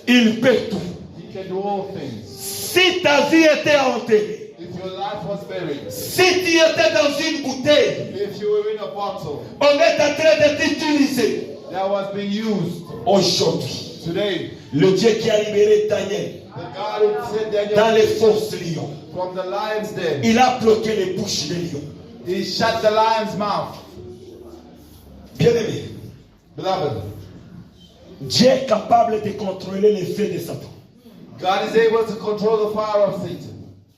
Il peut tout. He can do all things. Si ta vie était enterrée, If your life was buried, si tu étais dans une bouteille, if you were in a bottle on est en train de t'utiliser. that was being used, Aujourd'hui, today, le Dieu qui a libéré Daniel the God who set dans Daniel les fosses lions, from the lion's den, il a bloqué les bouches des lions. He shut the lion's mouth. Bien-aimé, Beloved, Dieu est capable de contrôler les faits de Satan. God is able to control the power of Satan.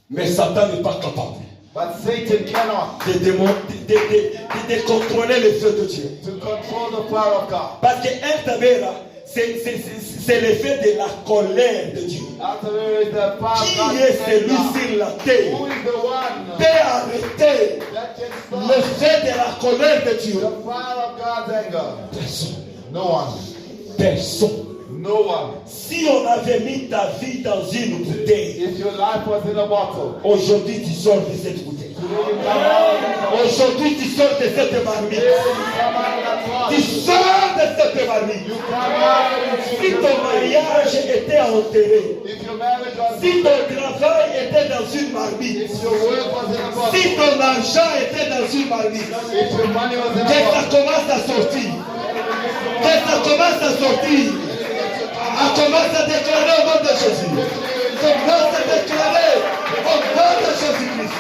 Mais Satan n'est pas capable But Satan cannot de contrôler les feux de Dieu. to control the power of God. Parce que c'est l'effet de la colère de Dieu. After there is the power of God, Qui est celui sur la terre who is the one peut arrêter that can stop l'effet de la colère de Dieu? the power of God's anger? Personne. No one. Personne. No one. Si on avait mis ta vie dans une bouteille, If your life was in a bottle, aujourd'hui tu sors de cette bouteille. today you come out, Aujourd'hui tu sors de cette marmite. today you come out of that Tu closet. sors de cette marmite. You come out Si ton mariage était enterré, if your marriage was si ton travail était dans une marmite, if your work was in a bottle, si ton argent était dans une marmite, if your money was in que a ça bottle, commence à sortir, que ça commence à sortir, à commence à déclarer au nom de Jésus. Commence à déclarer au nom de Jésus-Christ.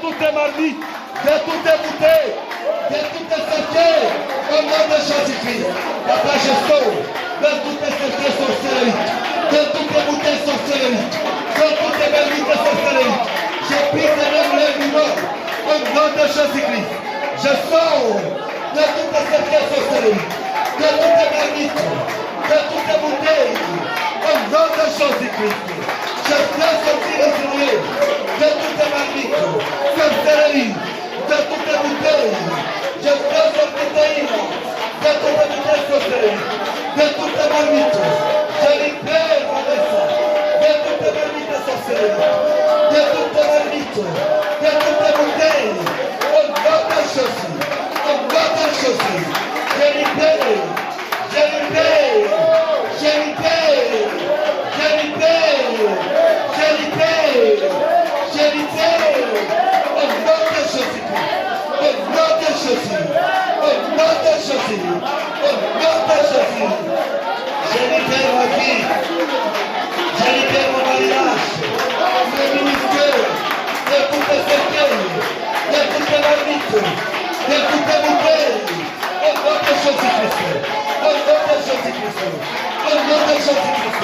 De toutes les bouteilles, de toutes les cercueils, au nom de Jésus-Christ. Papa, je sors de toutes les cercueils sorcelleries, de toutes les bouteilles sorcelleries, de toutes les marmites sorcelleries. Je prie Seigneur les vivants, au nom de Jésus-Christ. Je sors de toutes les cercueils sorcelleries, de toutes les marmites, de toutes les bouteilles, au nom de Jésus-Christ. Je fais sortir Israël de toutes les marmites, sorcelleries, de toutes les bouteilles, je fais sortir Taïna, de toutes les bouteilles sorcelleries, de toutes les marmites, je libère Vanessa, de toutes les marmites sorcelleries, de toutes les marmites, de toutes les bouteilles, au nom de Jésus, au nom de Jésus, je libère, je libère, je libère, je libère, je libère, je libère, au nom de Jésus-Christ, au nom de Jésus, au nom de Jésus, au nom de Jésus, je libère ma vie, je libère mon mariage, mon ministère, de toutes les cercueils, de toutes les marmites, de toutes les bouteilles, au nom de Jésus-Christ, au nom de Jésus-Christ, au nom de Jésus-Christ,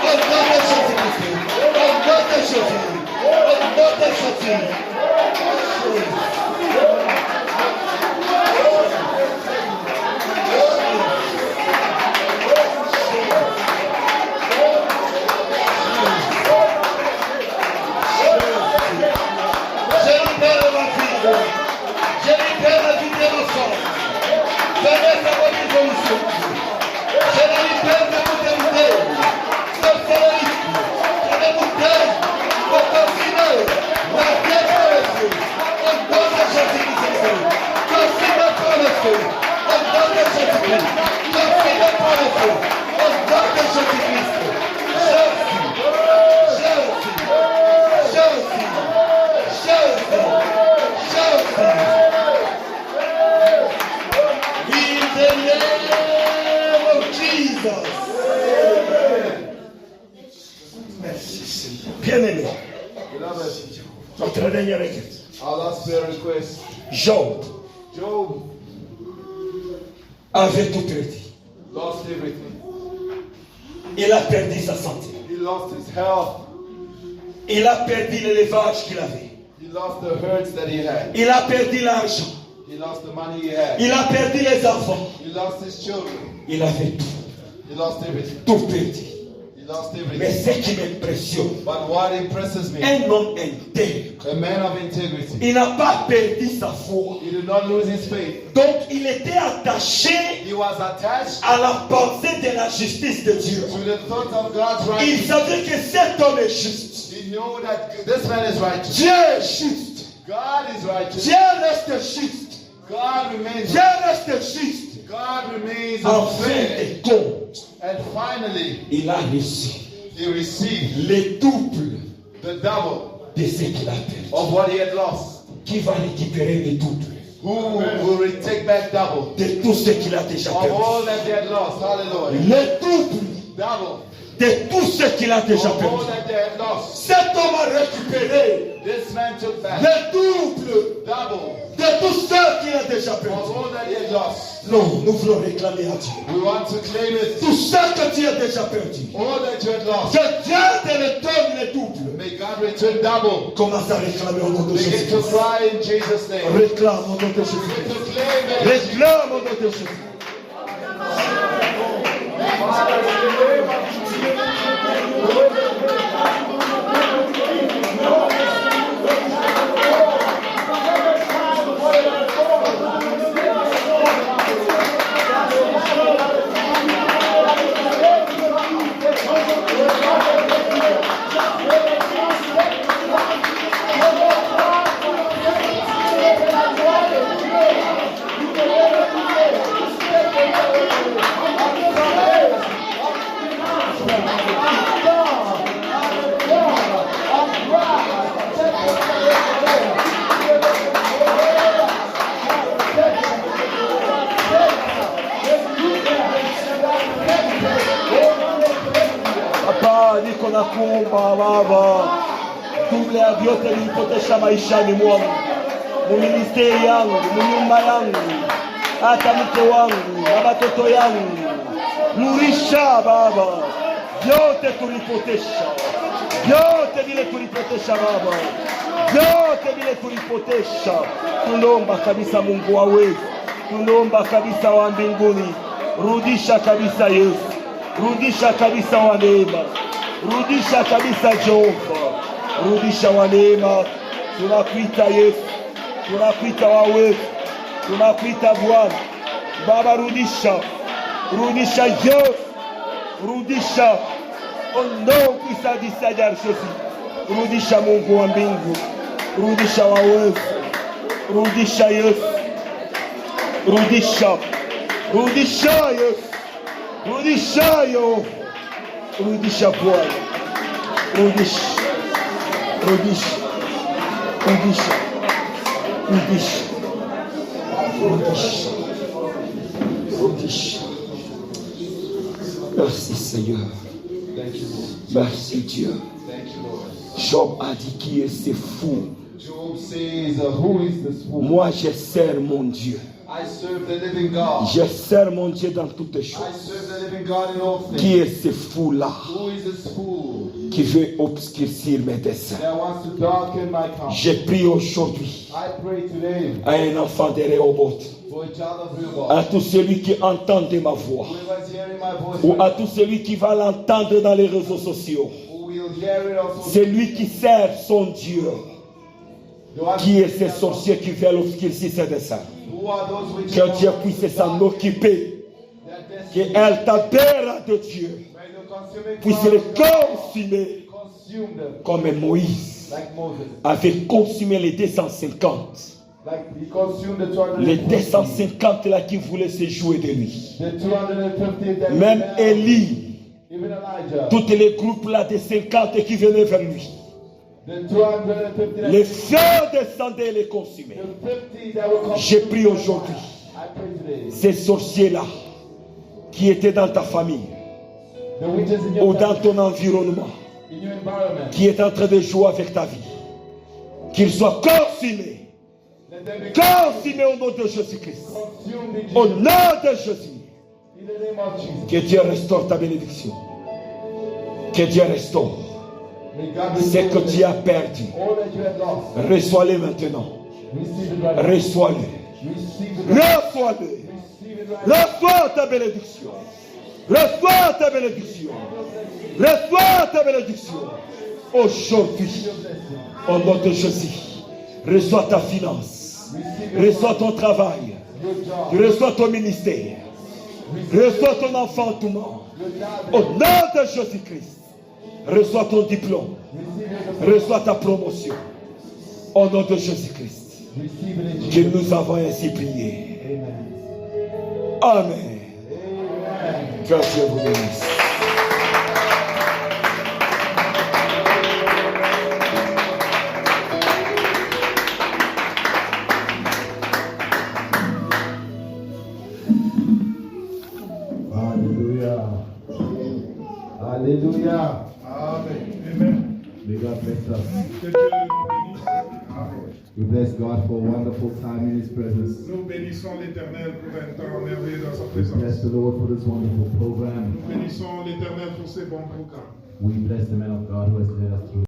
au nom de Jésus-Christ, au nom de Jésus, au nom de Jésus. Je libère ma fille, je libère la vie de ma femme. Venez à votre évolution. Je la libère de toute bouteille, sorcellerie, de bouteille, pour continuer la vie pour le feu. Au nom de Jésus-Christ, continuez pour le feu. Au nom de Jésus-Christ, continuez pour le feu. Au nom de Jésus-Christ, in the name of Jesus. Merci Seigneur. Bien-aimé, beloved, notre dernière requête. our last prayer request. Job, Job, avait tout perdu. Lost everything. Il a perdu sa santé. He lost his health. Il a perdu l'élevage qu'il avait. He lost the herds that he had. Il a perdu l'argent. He lost the money he had. Il a perdu les enfants. He lost his children. Il avait tout. He lost everything. Tout perdu. He lost Mais everything. ce qui m'impressionne, But what impresses me, un homme intègre, a man of integrity. il n'a pas perdu sa foi. He did not lose his faith. Donc il était attaché He was attached à la pensée de la justice de Dieu. to the thought of God's Il righteousness. savait que cet homme est juste. He knew that this man is righteous. Dieu est juste. God is righteous. Dieu reste juste. God remains. Dieu reste juste. God remains En fin unfair. de compte, And finally, il a reçu he received le double the double de ce qu'il a perdu. of what he had lost. Qui va récupérer le double Who will take back double de tout ce qu'il a déjà of perdu? all that they had lost? Hallelujah. Le double Double de tout ce qu'il a déjà of all perdu. that they had lost. Cet homme a récupéré This man took back le double double de tout ce qu'il a déjà of perdu. all that he had lost. Non, nous voulons réclamer à Dieu. We want to claim it. Tout ce que tu as déjà perdu, All that you had lost. que Dieu te le donne le double. May God return double. Commence à réclamer au nom de Begin to Jésus. cry in Jesus' name. Réclame au nom de Begin Jésus. to claim it. Réclame au nom de Jésus. Papa, niko nakuomba Baba, double ya vyote nilipotesha maishani mwangu, muministeri yangu, munyumba yangu, hata mke wangu na watoto yangu. Rudisha Baba, vyote tulipotesha, vyote vile tulipotesha Baba, vyote vile tulipotesha. Tunaomba kabisa Mungu wawetu, tunaomba kabisa wa mbinguni, rudisha kabisa Yesu. Rudisha kabisa wa neema, rudisha kabisa Jehova, rudisha wa neema. Tunakuita Yesu, tunakuita wawetu, tunakuita Bwana. Baba, rudisha, rudisha Yesu, rudisha ondoa kuisadi ya Yesu, rudisha Mungu wa mbingu, rudisha wawetu, rudisha Yesu, rudisha, rudisha Yesu. Rudisha yo, rudisha Bwana, rudisha, rudisha, rudisha, rudisha, rudisha, rudisha. Merci Seigneur, merci Dieu. Job a dit qui est ce fou. Job says, who is this fool? Moi je sers mon Dieu. I serve the living God. Je sers mon Dieu dans toutes I choses. serve the living God in all things. Qui est ce fou-là Who is this fool qui veut obscurcir mes desseins? that wants to darken my counsel? J'ai prié aujourd'hui I pray today à un enfant de Rehoboth, for a child of Rehoboth. à tout celui qui entend ma voix, Whoever is hearing my voice, ou à tout celui qui va l'entendre dans les réseaux sociaux, who will hear it also. celui qui sert son Dieu, The one qui est ce sorcier qui veut obscurcir ses desseins. who are those which Que Dieu puisse s'en occuper, que El Tabera de Dieu puisse le consumer consume them comme Moïse like Moses. avait consumé les 250. Like he consumed the 250. Les 250 là qui voulaient se jouer de lui. The 250 that Même he had, Élie, even Elijah. tous les groupes là de 50 qui venaient vers lui. The 250 that Les feux descendaient et les consumaient. the 50 that were J'ai pris aujourd'hui I pray today. ces sorciers-là qui étaient dans ta famille The witches in your ou dans family, ton environnement, in your environment. qui est en train de jouer avec ta vie, qu'ils soient consumés Let Consumez au nom de Jésus-Christ. Au nom de Jésus. Que Dieu restaure ta bénédiction. Que Dieu restaure ce que tu as perdu. Reçois-le maintenant. Reçois-le. Reçois-le. Reçois ta bénédiction. Reçois ta bénédiction. Reçois ta bénédiction. Aujourd'hui, au nom de Jésus, reçois ta finance. Reçois ton travail. Reçois ton ministère. Reçois ton enfantement. Au nom de Jésus-Christ. Reçois ton diplôme. Reçois ta promotion. Au nom de Jésus-Christ. Que nous avons ainsi prié. Amen. Que Dieu vous bénisse. Hallelujah. Hallelujah. Amen. May God bless us. We bless God for a wonderful time in His presence. Nous bénissons l'Éternel pour un temps merveilleux dans sa We présence. bless the Lord for this wonderful program. Nous bénissons l'Éternel pour ses bons programmes. We bless the man of God who has led us through.